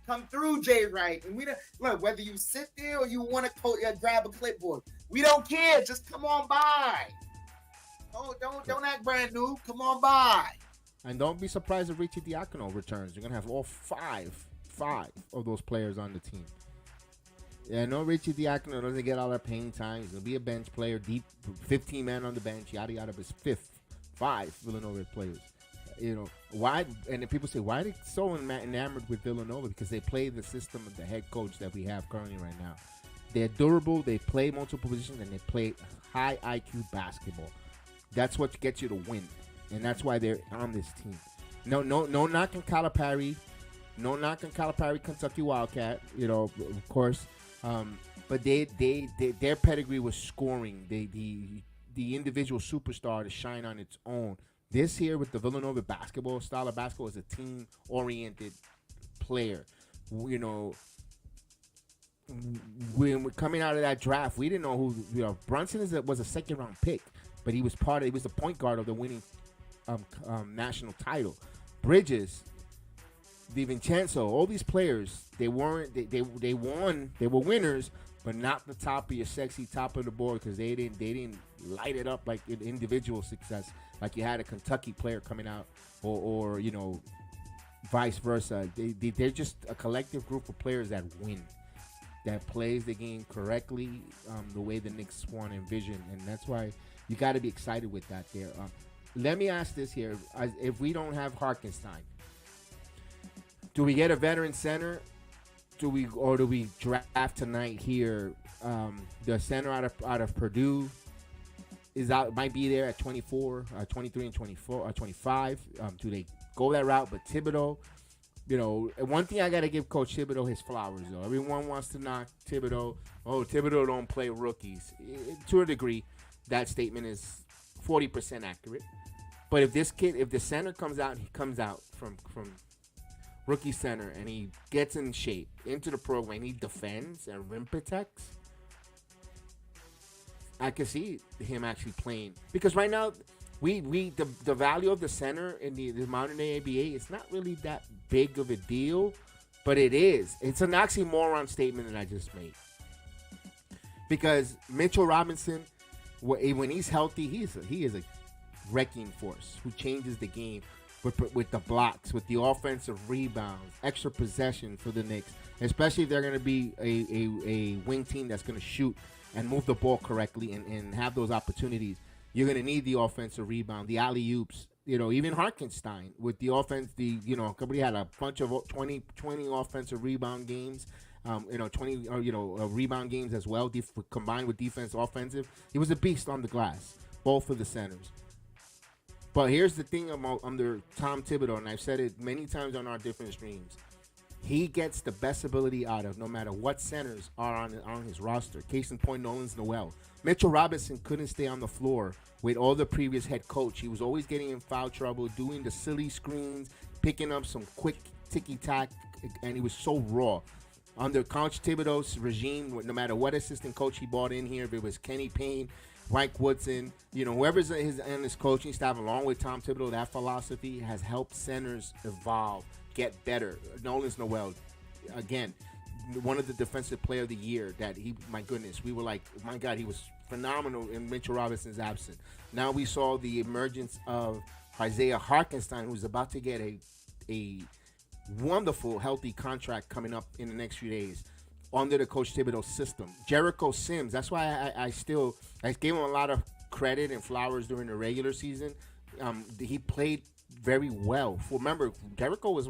Come through, Jay Wright. And we don't look whether you sit there or you want to grab a clipboard. We don't care. Just come on by. Don't act brand new. Come on by. And don't be surprised if Richie Diacono returns. You're gonna have all five of those players on the team. Yeah, I know Richie Diacono doesn't get all that playing time. He's gonna be a bench player, deep 15 man on the bench, yada yada. But it's 5 Villanova players. Why? And then people say, why are they so enamored with Villanova? Because they play the system of the head coach that we have currently right now. They're durable. They play multiple positions, and they play high IQ basketball. That's what gets you to win, and that's why they're on this team. No knocking Calipari. No knocking Calipari, Kentucky Wildcat. Of course. But their pedigree was scoring. The individual superstar to shine on its own. This here with the Villanova basketball style of basketball is a team-oriented player. When we're coming out of that draft, we didn't know who. Brunson was a second-round pick, but he was the point guard of the winning national title. Bridges, DiVincenzo, all these players, they won. They were winners, but not the top of your sexy top of the board because they didn't light it up like an individual success, like you had a Kentucky player coming out, or vice versa. They're just a collective group of players that win, that plays the game correctly, the way the Knicks want to envision, and that's why you got to be excited with that there. Let me ask this here: if we don't have Hartenstein, do we get a veteran center? Do we draft tonight here? The center out of Purdue might be there at 24, 23, and 24, 25. Do they go that route? But Thibodeau, one thing I got to give Coach Thibodeau his flowers though. Everyone wants to knock Thibodeau. Oh, Thibodeau don't play rookies. To a degree, that statement is 40% accurate. But if the center comes out from rookie center and he gets in shape into the program, he defends and rim protects, I can see him actually playing. Because right now, the value of the center in the modern day NBA, it's not really that big of a deal, but it is. It's an oxymoron statement that I just made. Because Mitchell Robinson, when he's healthy, he is a wrecking force who changes the game with the blocks, with the offensive rebounds, extra possession for the Knicks, especially if they're going to be a wing team that's going to shoot and move the ball correctly and have those opportunities. You're going to need the offensive rebound, the alley-oops, even Hartenstein with the offense, somebody had a bunch of 20 offensive rebound games, 20 rebound games as well, combined with defense, offensive. He was a beast on the glass, both of the centers. But here's the thing about under Tom Thibodeau, and I've said it many times on our different streams. He gets the best ability out of no matter what centers are on his roster. Case in point, Noel. Mitchell Robinson couldn't stay on the floor with all the previous head coach. He was always getting in foul trouble, doing the silly screens, picking up some quick ticky-tack, and he was so raw. Under Coach Thibodeau's regime, no matter what assistant coach he brought in here, if it was Kenny Payne, Mike Woodson, whoever's in his coaching staff, along with Tom Thibodeau, that philosophy has helped centers evolve, get better. Noel, again, one of the defensive player of the year my goodness, we were like, my God, he was phenomenal in Mitchell Robinson's absence. Now we saw the emergence of Isaiah Hartenstein, who's about to get a wonderful, healthy contract coming up in the next few days under the Coach Thibodeau system. Jericho Sims, that's why I gave him a lot of credit and flowers during the regular season. He played very well. Remember, Jericho was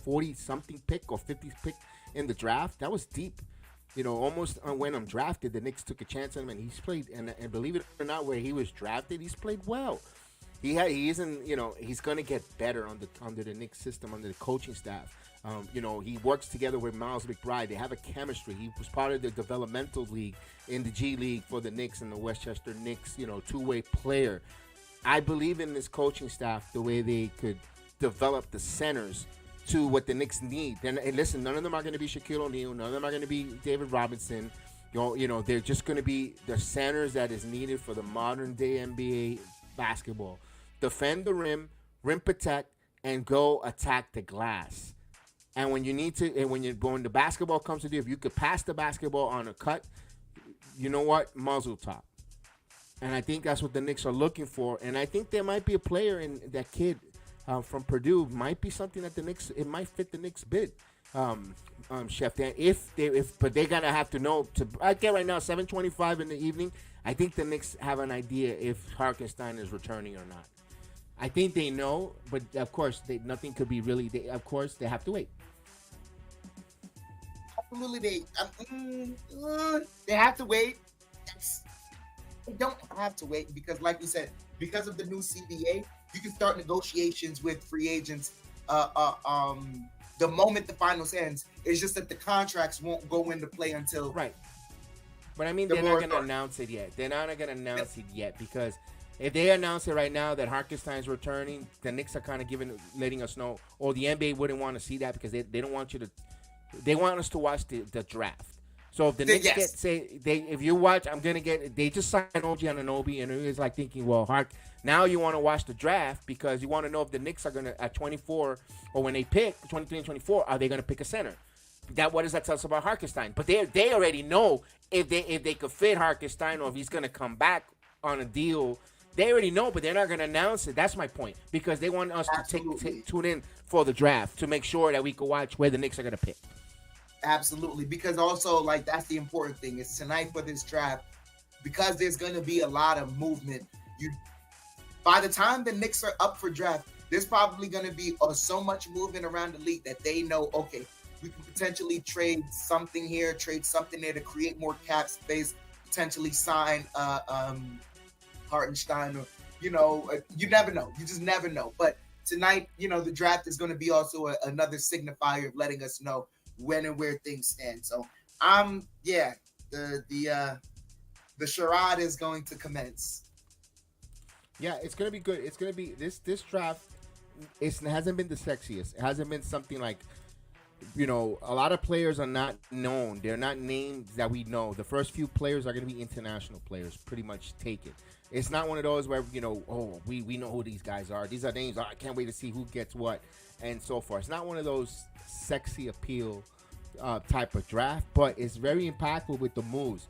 40-something pick or 50th pick in the draft. That was deep. Almost when I'm drafted, the Knicks took a chance on him, and he's played. And believe it or not, where he was drafted, he's played well. He isn't. He's gonna get better under the Knicks system, under the coaching staff. He works together with Miles McBride. They have a chemistry. He was part of the developmental league in the G League for the Knicks and the Westchester Knicks, two-way player. I believe in this coaching staff, the way they could develop the centers to what the Knicks need. And listen, none of them are going to be Shaquille O'Neal. None of them are going to be David Robinson. They're just going to be the centers that is needed for the modern-day NBA basketball. Defend the rim protect, and go attack the glass. And when the basketball comes to you, if you could pass the basketball on a cut, you know what? Muzzle top. And I think that's what the Knicks are looking for. And I think there might be a player in that kid from Purdue might be something that it might fit the Knicks bid. Chef Dan, but they gotta have to know. I get right now 7:25 in the evening. I think the Knicks have an idea if Hartenstein is returning or not. I think they know, but of course, nothing could be really. Of course, they have to wait. Absolutely, they have to wait. They don't have to wait because, like we said, because of the new CBA, you can start negotiations with free agents. The moment the finals ends, it's just that the contracts won't go into play until right. But I mean, they're not going to announce it yet. They're not going to announce it yet because if they announce it right now that Hartenstein's returning, the Knicks are kind of letting us know, or the NBA wouldn't want to see that because they don't want you to. They want us to watch the draft. So if the Knicks if you watch, they just signed OG Anunoby, and it was like thinking, well, now you want to watch the draft because you want to know if the Knicks are going to, at 24, or when they pick 23 and 24, are they going to pick a center? What does that tell us about Hartenstein? But they already know if they could fit Hartenstein or if he's going to come back on a deal. They already know, but they're not going to announce it. That's my point, because they want us to tune in for the draft to make sure that we can watch where the Knicks are going to pick. Absolutely, because also, like, that's the important thing is tonight for this draft, because there's going to be a lot of movement. By the time the Knicks are up for draft, there's probably going to be so much movement around the league that they know, okay, we can potentially trade something here, trade something there to create more cap space, potentially sign Hartenstein, or you never know. You just never know. But tonight, the draft is going to be also another signifier of letting us know when and where things stand. So the charade is going to commence. Yeah, it's gonna be good. It's gonna be this draft. It hasn't been the sexiest. It hasn't been something like, a lot of players are not known. They're not names that we know. The first few players are gonna be international players, pretty much taken. It's not one of those where we know who these guys are. These are names. I can't wait to see who gets what and so forth. It's not one of those sexy appeal type of draft, but it's very impactful with the moves.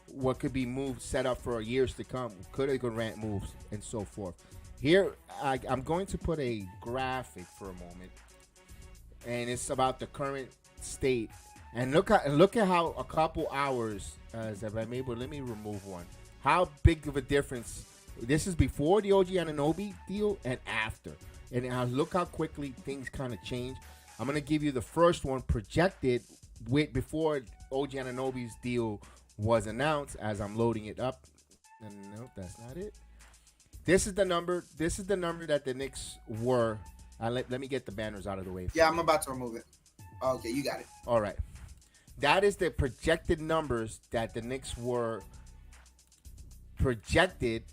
What could be moves set up for years to come? Could a Durant moves and so forth. Here, I'm going to put a graphic for a moment, and it's about the current state. And look at how a couple hours, if I'm able, let me remove one. How big of a difference? This is before the OG Anunoby deal and after. And look how quickly things kind of change. I'm going to give you the first one projected before OG Anunoby's deal was announced as I'm loading it up. And no, that's not it. This is the number. This is the number that the Knicks were. Let me get the banners out of the way. Yeah, I'm about to remove it. Okay, you got it. All right. That is the projected numbers that the Knicks were projected.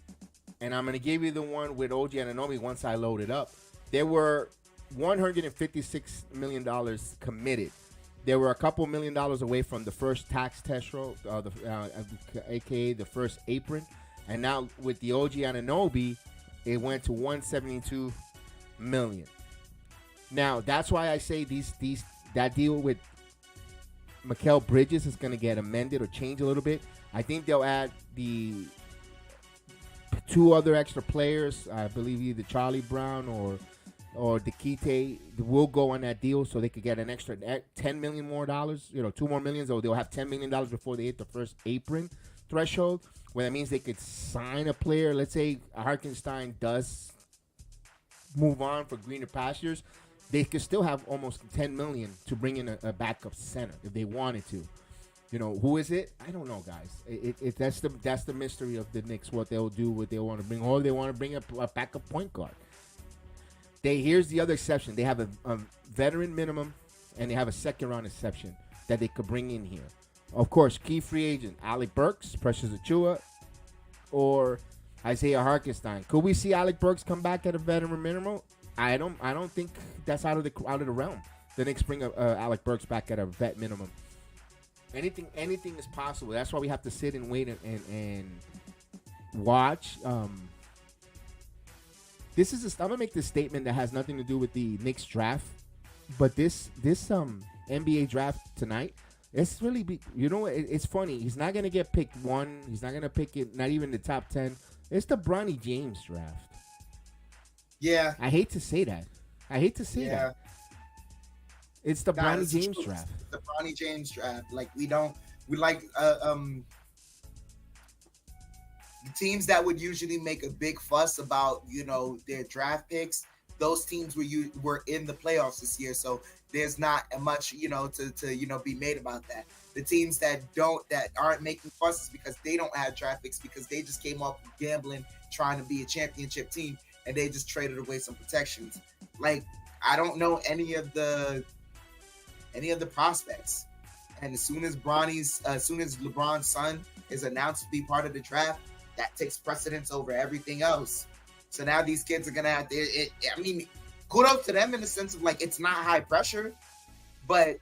And I'm going to give you the one with OG Anunoby once I load it up. There were $156 million committed. There were a couple $1 million away from the first tax threshold, aka the first apron, and now with the OG Anunoby, it went to $172 million. Now that's why I say that deal with Mikal Bridges is going to get amended or changed a little bit. I think they'll add the two other extra players. I believe either Charlie Brown or Dikite will go on that deal, so they could get an extra $10 million more dollars. $2 more millions, or they'll have $10 million before they hit the first apron threshold. Where that means they could sign a player. Let's say Hartenstein does move on for greener pastures, they could still have almost $10 million to bring in a backup center if they wanted to. Who is it? I don't know, guys. That's the mystery of the Knicks. What they'll do, what they want to bring, or they want to bring a backup point guard. Here's the other exception. They have a veteran minimum, and they have a second-round exception that they could bring in here. Of course, key free agent, Alec Burks, Precious Achiuwa, or Isaiah Hartenstein. Could we see Alec Burks come back at a veteran minimum? I don't think that's out of the realm. The Knicks bring Alec Burks back at a vet minimum. Anything is possible. That's why we have to sit and wait and watch. I'm gonna make this statement that has nothing to do with the Knicks draft, but this NBA draft tonight, it's really it's funny. He's not gonna get picked one. He's not gonna pick it. Not even the top 10. It's the Bronny James draft. Yeah, I hate to say that. That. It's the Bronny James draft. The Bronny James draft. Like we like The teams that would usually make a big fuss about, their draft picks, those teams were in the playoffs this year. So there's not much, to be made about that. The teams that aren't making fusses because they don't have draft picks, because they just came off gambling, trying to be a championship team, and they just traded away some protections. Like, I don't know any of the prospects. And as soon as LeBron's son is announced to be part of the draft, that takes precedence over everything else. So now these kids are gonna have to. Kudos to them in the sense of, like, it's not high pressure, but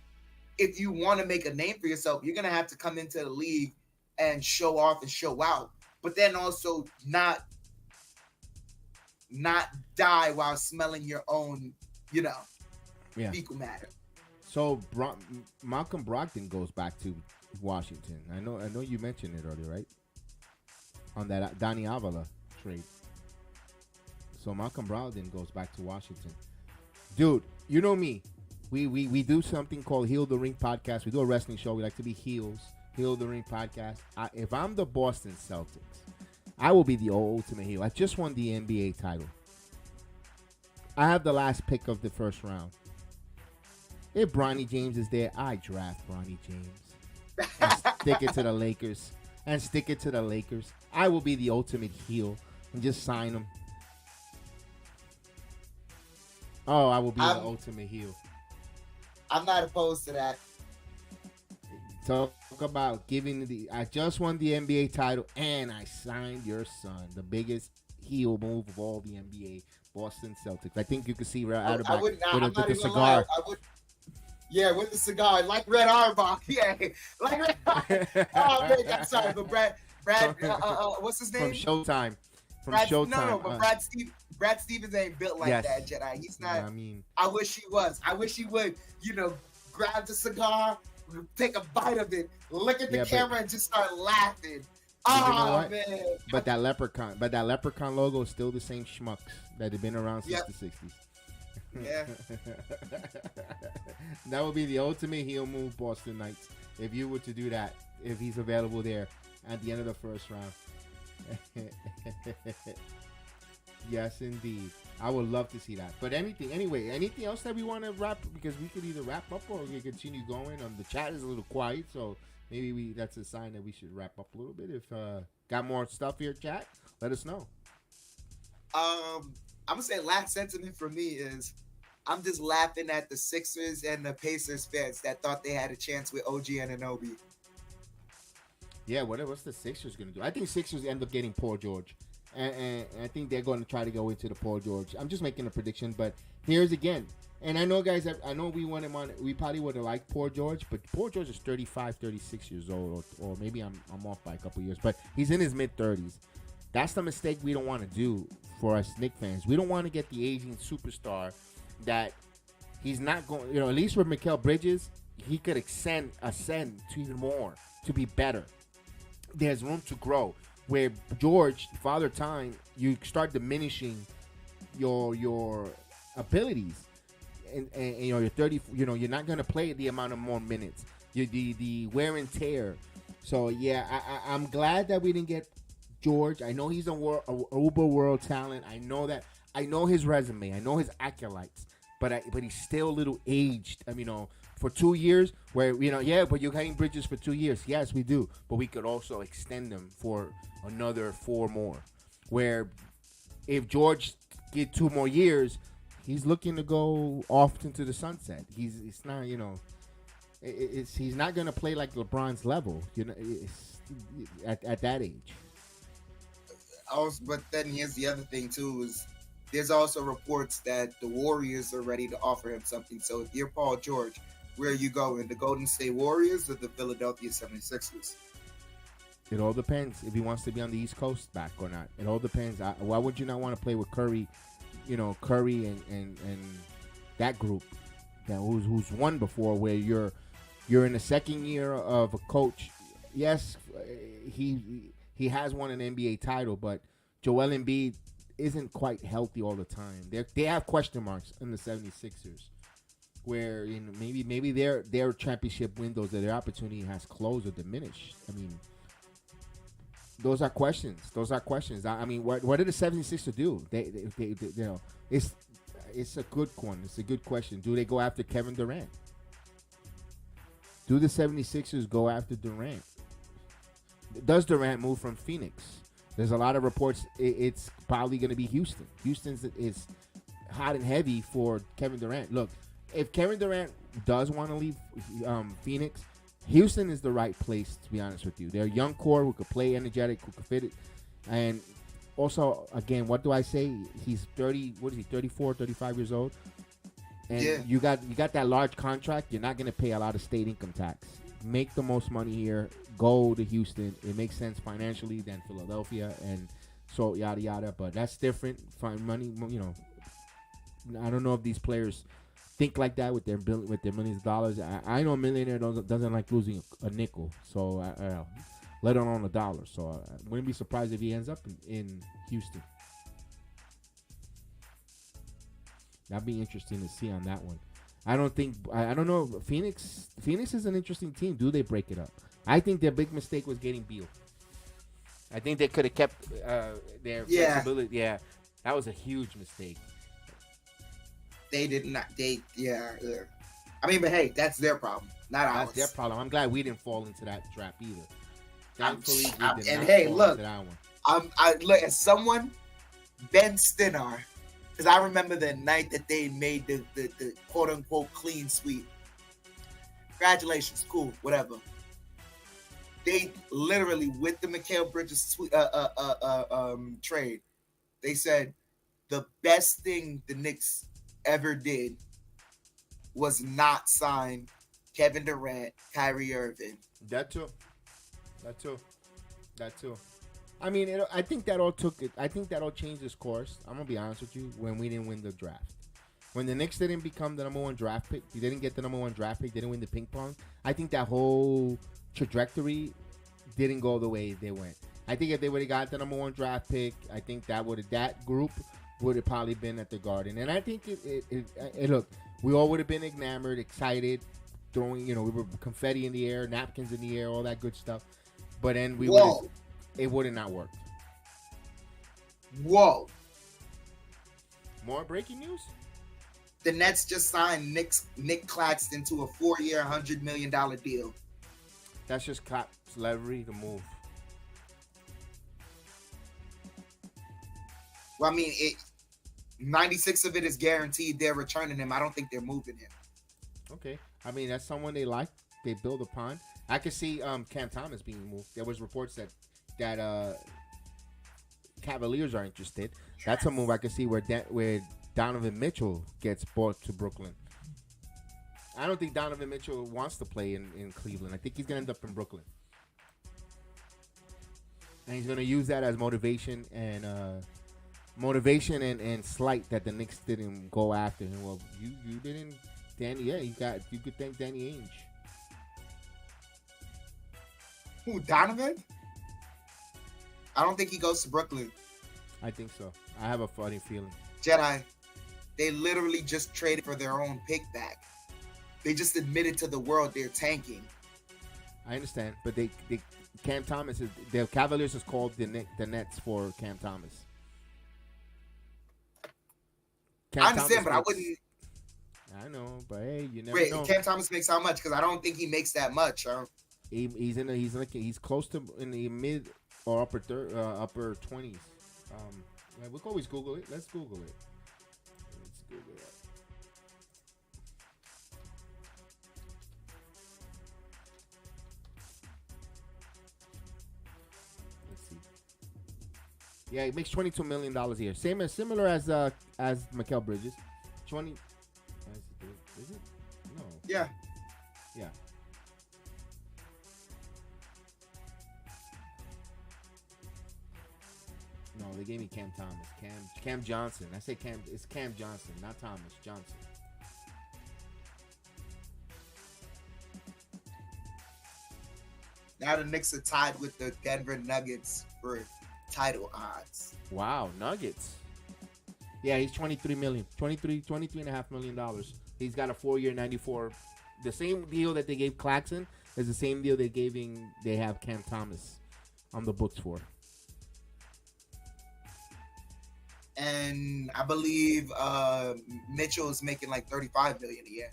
if you want to make a name for yourself, you're gonna have to come into the league and show off and show out, but then also not die while smelling your own, fecal matter. So Malcolm Brogdon goes back to Washington. I know you mentioned it earlier, right? On that Donny Avila trade. So Malcolm Brogdon goes back to Washington. Dude, you know me. We do something called Heal the Ring podcast. We do a wrestling show. We like to be heels. Heal the Ring podcast. If I'm the Boston Celtics, I will be the ultimate heel. I just won the NBA title. I have the last pick of the first round. If Bronny James is there, I draft Bronny James and stick it to the Lakers. I will be the ultimate heel and just sign him. Oh, I will be the ultimate heel. I'm not opposed to that. Talk about I just won the NBA title and I signed your son. The biggest heel move of all the NBA, Boston Celtics. I think you can see right out of back with the cigar. Yeah, with the cigar, like Red Auerbach. Yeah, like Red. Oh man, I'm sorry, but Brad. What's his name? From Showtime. No, but Brad Stevens ain't built like that, Jedi. He's not. I wish he was. I wish he would. Grab the cigar, take a bite of it, look at the camera, and just start laughing. Oh man! But that leprechaun logo is still the same schmucks that have been around since the 60s. Yeah. That would be the ultimate heel move, Boston Knights, if you were to do that, if he's available there at the end of the first round. Yes, indeed. I would love to see that. But anything else that we want to wrap? Because we could either wrap up or we could continue going. The chat is a little quiet, so maybe that's a sign that we should wrap up a little bit. If got more stuff here, chat, let us know. I'm gonna say last sentiment for me is I'm just laughing at the Sixers and the Pacers fans that thought they had a chance with OG Anunoby. Yeah, what's the Sixers gonna do? I think Sixers end up getting Paul George, and I think they're going to try to go into the Paul George. I'm just making a prediction, but here's again. And I know, guys, I know we want him on. We probably would have liked Paul George, but Paul George is 35, 36 years old, or maybe I'm off by a couple years, but he's in his mid-30s. That's the mistake we don't want to do for us Knicks fans. We don't want to get the aging superstar that he's not going. At least with Mikal Bridges, he could ascend to even more, to be better. There's room to grow. Where George, Father Time, you start diminishing your abilities, and you're 30. You're not going to play the amount of more minutes. The wear and tear. So yeah, I'm glad that we didn't get George. I know he's a uber world talent. I know that. I know his resume. I know his acolytes. But he's still a little aged. For 2 years, where but you're getting Bridges for 2 years. Yes, we do. But we could also extend them for another 4 more. Where if George get 2 more years, he's looking to go off into the sunset. He's not. He's not going to play like LeBron's level. At that age. Also, but then here's the other thing too is there's also reports that the Warriors are ready to offer him something. So if you're Paul George, where are you going? The Golden State Warriors or the Philadelphia 76ers? It all depends if he wants to be on the East Coast back or not. It all depends. Why would you not want to play with Curry? Curry and that group who's won before, where you're in the second year of a coach. Yes, he has won an NBA title, but Joel Embiid isn't quite healthy all the time. They have question marks in the 76ers, where maybe their championship windows or their opportunity has closed or diminished. Those are questions. I mean, what did the 76ers do? They you know, it's a good one. It's a good question. Do they go after Kevin Durant? Do the 76ers go after Durant? Does Durant move from Phoenix? There's a lot of reports. It's probably going to be Houston. Houston is hot and heavy for Kevin Durant. Look, if Kevin Durant does want to leave Phoenix, Houston is the right place, to be honest with you. They're a young core who could play energetic, who could fit it. And also, again, what do I say? He's 30, what is he, 34, 35 years old? And you got that large contract. You're not going to pay a lot of state income tax. Make the most money here. Go to Houston. It makes sense financially than Philadelphia, and so yada yada. But that's different. Find money, you know. I don't know if these players think like that with their millions of dollars. I know a millionaire doesn't like losing a nickel, so let alone a dollar. So I wouldn't be surprised if he ends up in Houston. That'd be interesting to see on that one. I don't know. Phoenix is an interesting team. Do they break it up? I think their big mistake was getting Beal. I think they could have kept their flexibility. Yeah, that was a huge mistake. They did not. Yeah. I mean, but hey, that's their problem, not ours. That's their problem. I'm glad we didn't fall into that trap either. Thankfully, we did and not hey, fall look, into that one. I look as someone, Ben Stinar, because I remember the night that they made the quote unquote clean sweep. Congratulations, cool, whatever. They literally, with the Mikal Bridges trade, they said the best thing the Knicks ever did was not sign Kevin Durant, Kyrie Irving. That too. I mean, I think that all changed its course. I'm gonna be honest with you. When we didn't win the draft, when the Knicks didn't become the number one draft pick, they didn't get the number one draft pick. They didn't win the ping pong. I think that whole trajectory didn't go the way they went. I think if they would have got the number one draft pick, I think that group would have probably been at the Garden. And I think it look, we all would have been enamored, excited, throwing, we were confetti in the air, napkins in the air, all that good stuff. But then it would have not worked. Whoa. More breaking news? The Nets just signed Nick Claxton to a 4-year, $100 million deal. That's just Cap's leverage to move. Well, I mean, 96 of it is guaranteed they're returning him. I don't think they're moving him. Okay. I mean, that's someone they like. They build upon. I could see Cam Thomas being moved. There was reports that Cavaliers are interested. That's a move I could see where Donovan Mitchell gets bought to Brooklyn. I don't think Donovan Mitchell wants to play in Cleveland. I think he's going to end up in Brooklyn. And he's going to use that as motivation and slight that the Knicks didn't go after him. Well, you didn't, Danny. Yeah, you could thank Danny Ainge. Who, Donovan? I don't think he goes to Brooklyn. I think so. I have a funny feeling. Jedi, they literally just traded for their own pick back. They just admitted to the world they're tanking. I understand, but Cam Thomas the Cavaliers has called the Nets for Cam Thomas. I understand, but I wouldn't. I know, but hey, you never know. Cam Thomas makes how much? Because I don't think he makes that much. He's close to in the mid or upper 20s. We can always Google it. Let's Google it. Let's see. Yeah, he makes $22 million a year. Similar as Mikal Bridges. 20. Is it? No. Yeah. Yeah. No, they gave me Cam Thomas. Cam Johnson. I say Cam. It's Cam Johnson, not Thomas. Johnson. Now the Knicks are tied with the Denver Nuggets for title odds. Wow, Nuggets. Yeah, he's $23 million. $23.5 million. He's got a 4-year, 94. The same deal that they gave Claxton is the same deal they have Cam Thomas on the books for. And I believe Mitchell is making like $35 million a year.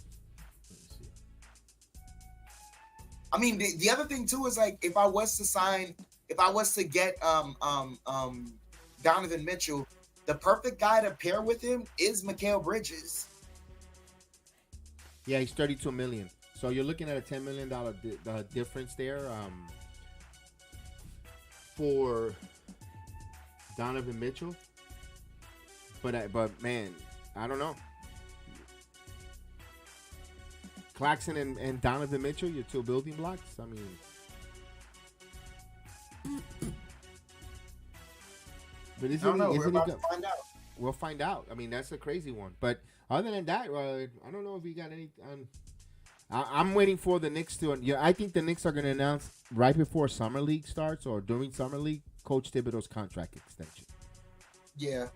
I mean, the other thing too is like if I was to get Donovan Mitchell, the perfect guy to pair with him is Mikal Bridges. Yeah, he's $32 million. So you're looking at a $10 million difference there for Donovan Mitchell. But man, I don't know. Claxton and Donovan Mitchell, your two building blocks. I mean, but isn't we're about he to find out. We'll find out. I mean, that's a crazy one. But other than that, I don't know if we got any. I'm waiting for the Knicks to. Yeah, I think the Knicks are going to announce right before Summer League starts or during Summer League Coach Thibodeau's contract extension. Yeah.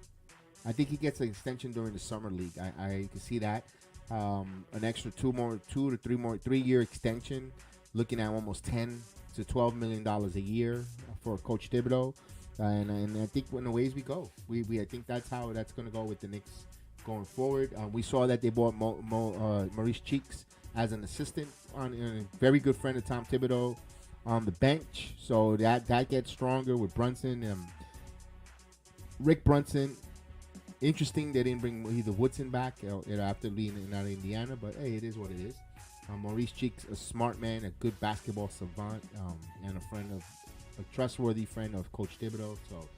I think he gets an extension during the Summer League. I can see that. An extra 3 year extension, looking at almost $10 to $12 million a year for Coach Thibodeau, and I think in the ways we go, I think that's how that's going to go with the Knicks going forward. We saw that they bought Maurice Cheeks as an assistant, a very good friend of Tom Thibodeau on the bench, so that gets stronger with Brunson and Rick Brunson. Interesting, they didn't bring either Woodson back after leaving out of Indiana, but hey, it is what it is. Maurice Cheeks, a smart man, a good basketball savant, and a trustworthy friend of Coach Thibodeau. So,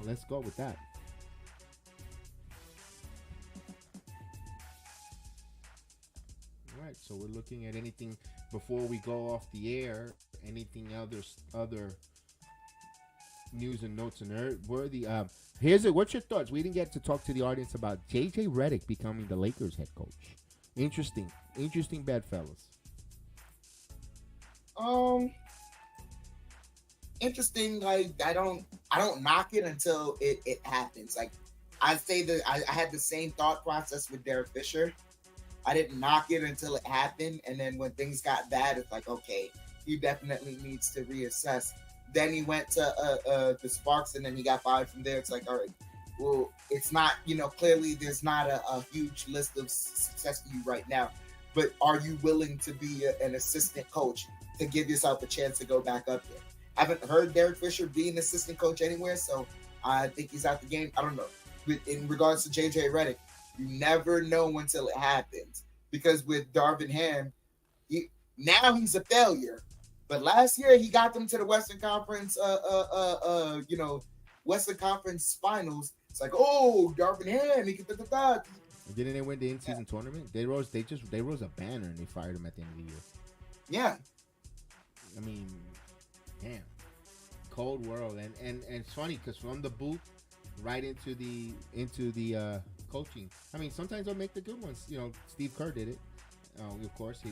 let's go with that. All right, so we're looking at anything before we go off the air. Anything other news and notes and worthy. What's your thoughts? We didn't get to talk to the audience about JJ Redick becoming the Lakers head coach. Interesting bedfellas. Interesting. Like I don't knock it until it happens. Like I say that I had the same thought process with Derek Fisher. I didn't knock it until it happened, and then when things got bad, it's like, okay, he definitely needs to reassess. Then he went to the Sparks, and then he got fired from there. It's like, all right, well, it's not, clearly there's not a huge list of success for you right now, but are you willing to be an assistant coach to give yourself a chance to go back up there? I haven't heard Derek Fisher be an assistant coach anywhere, so I think he's out the game. I don't know. But in regards to JJ Redick, you never know until it happens, because with Darvin Ham, now he's a failure. But last year he got them to the Western Conference, Western Conference Finals. It's like, oh, Darvin Ham, he could da. Didn't they win the in-season tournament? They rose a banner and they fired him at the end of the year. Yeah. I mean, damn, cold world, and it's funny because from the booth right into the coaching. I mean, sometimes they'll make the good ones. Steve Kerr did it. Of course, the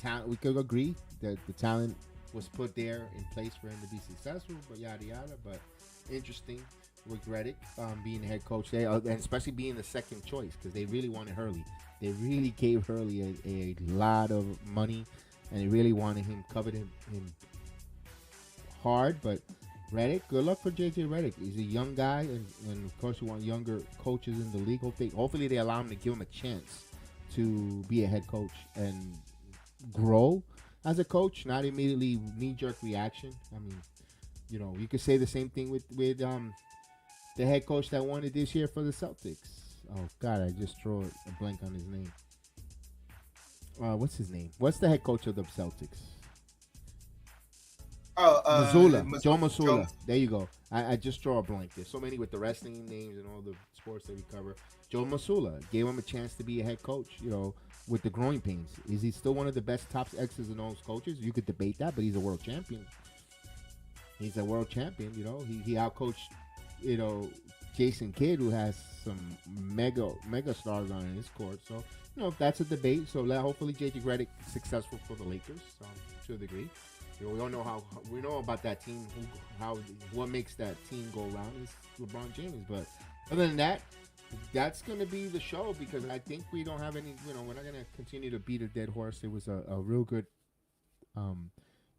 talent. We could agree that the talent was put there in place for him to be successful, but yada yada. But interesting with Redick being the head coach there, and especially being the second choice because they really wanted Hurley. They really gave Hurley a lot of money, and they really wanted him, covered him hard. But Redick, good luck for JJ Redick. He's a young guy, and of course, you want younger coaches in the league. Hopefully, they allow him to give him a chance to be a head coach and grow as a coach, not immediately knee-jerk reaction. I mean, you could say the same thing with the head coach that won it this year for the Celtics. Oh God, I just drew a blank on his name. What's his name? What's the head coach of the Celtics? Joe Mazzulla. There you go. I just draw a blank. There's so many with the wrestling names and all the sports that we cover. Joe Mazzulla gave him a chance to be a head coach, with the growing pains. Is he still one of the best top X's and O's coaches? You could debate that, but he's a world champion. He's a world champion, He outcoached, Jason Kidd, who has some mega stars on his court. So, that's a debate. So hopefully JJ Redick is successful for the Lakers to a degree. We don't know we know about that team. What makes that team go around is LeBron James. But other than that, that's going to be the show because I think we don't have any. We're not going to continue to beat a dead horse. It was a real good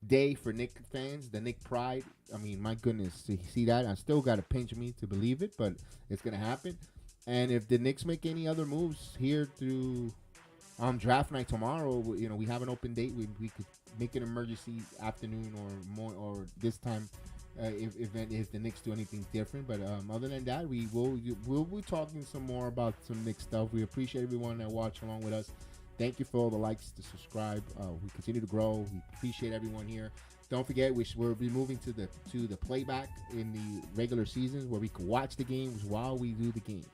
day for Knicks fans, the Knicks pride. I mean, my goodness, to see that, I still got to pinch me to believe it, but it's going to happen. And if the Knicks make any other moves here through draft night tomorrow, we have an open date. We could make an emergency afternoon or more, or this time if the Knicks do anything different. But other than that, we'll be talking some more about some Knicks stuff. We appreciate everyone that watched along with us. Thank you for all the likes, to subscribe. We continue to grow. We appreciate everyone here. Don't forget, we'll be moving to the playback in the regular seasons where we can watch the games while we do the games.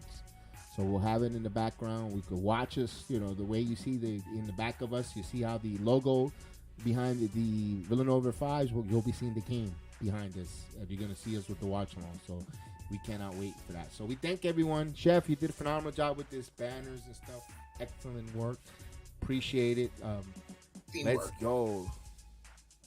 So we'll have it in the background. We could watch us, the way you see in the back of us, you see how the logo behind the Villanova 5s, you'll be seeing the game behind us. You're going to see us with the watch along. So we cannot wait for that. So we thank everyone. Chef, you did a phenomenal job with this banners and stuff. Excellent work. Appreciate it. Let's go.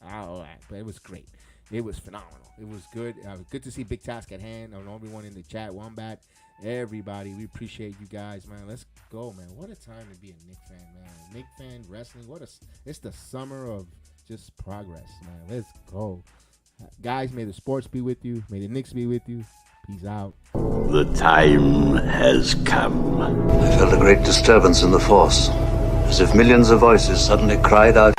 All right, but it was great. It was phenomenal. It was good. Good to see Big Task at hand. And everyone in the chat, Wombat, everybody. We appreciate you guys, man. Let's go, man. What a time to be a Knicks fan, man. Knicks fan wrestling. It's the summer of just progress, man. Let's go, guys. May the sports be with you. May the Knicks be with you. Peace out. The time has come. I felt a great disturbance in the force, as if millions of voices suddenly cried out.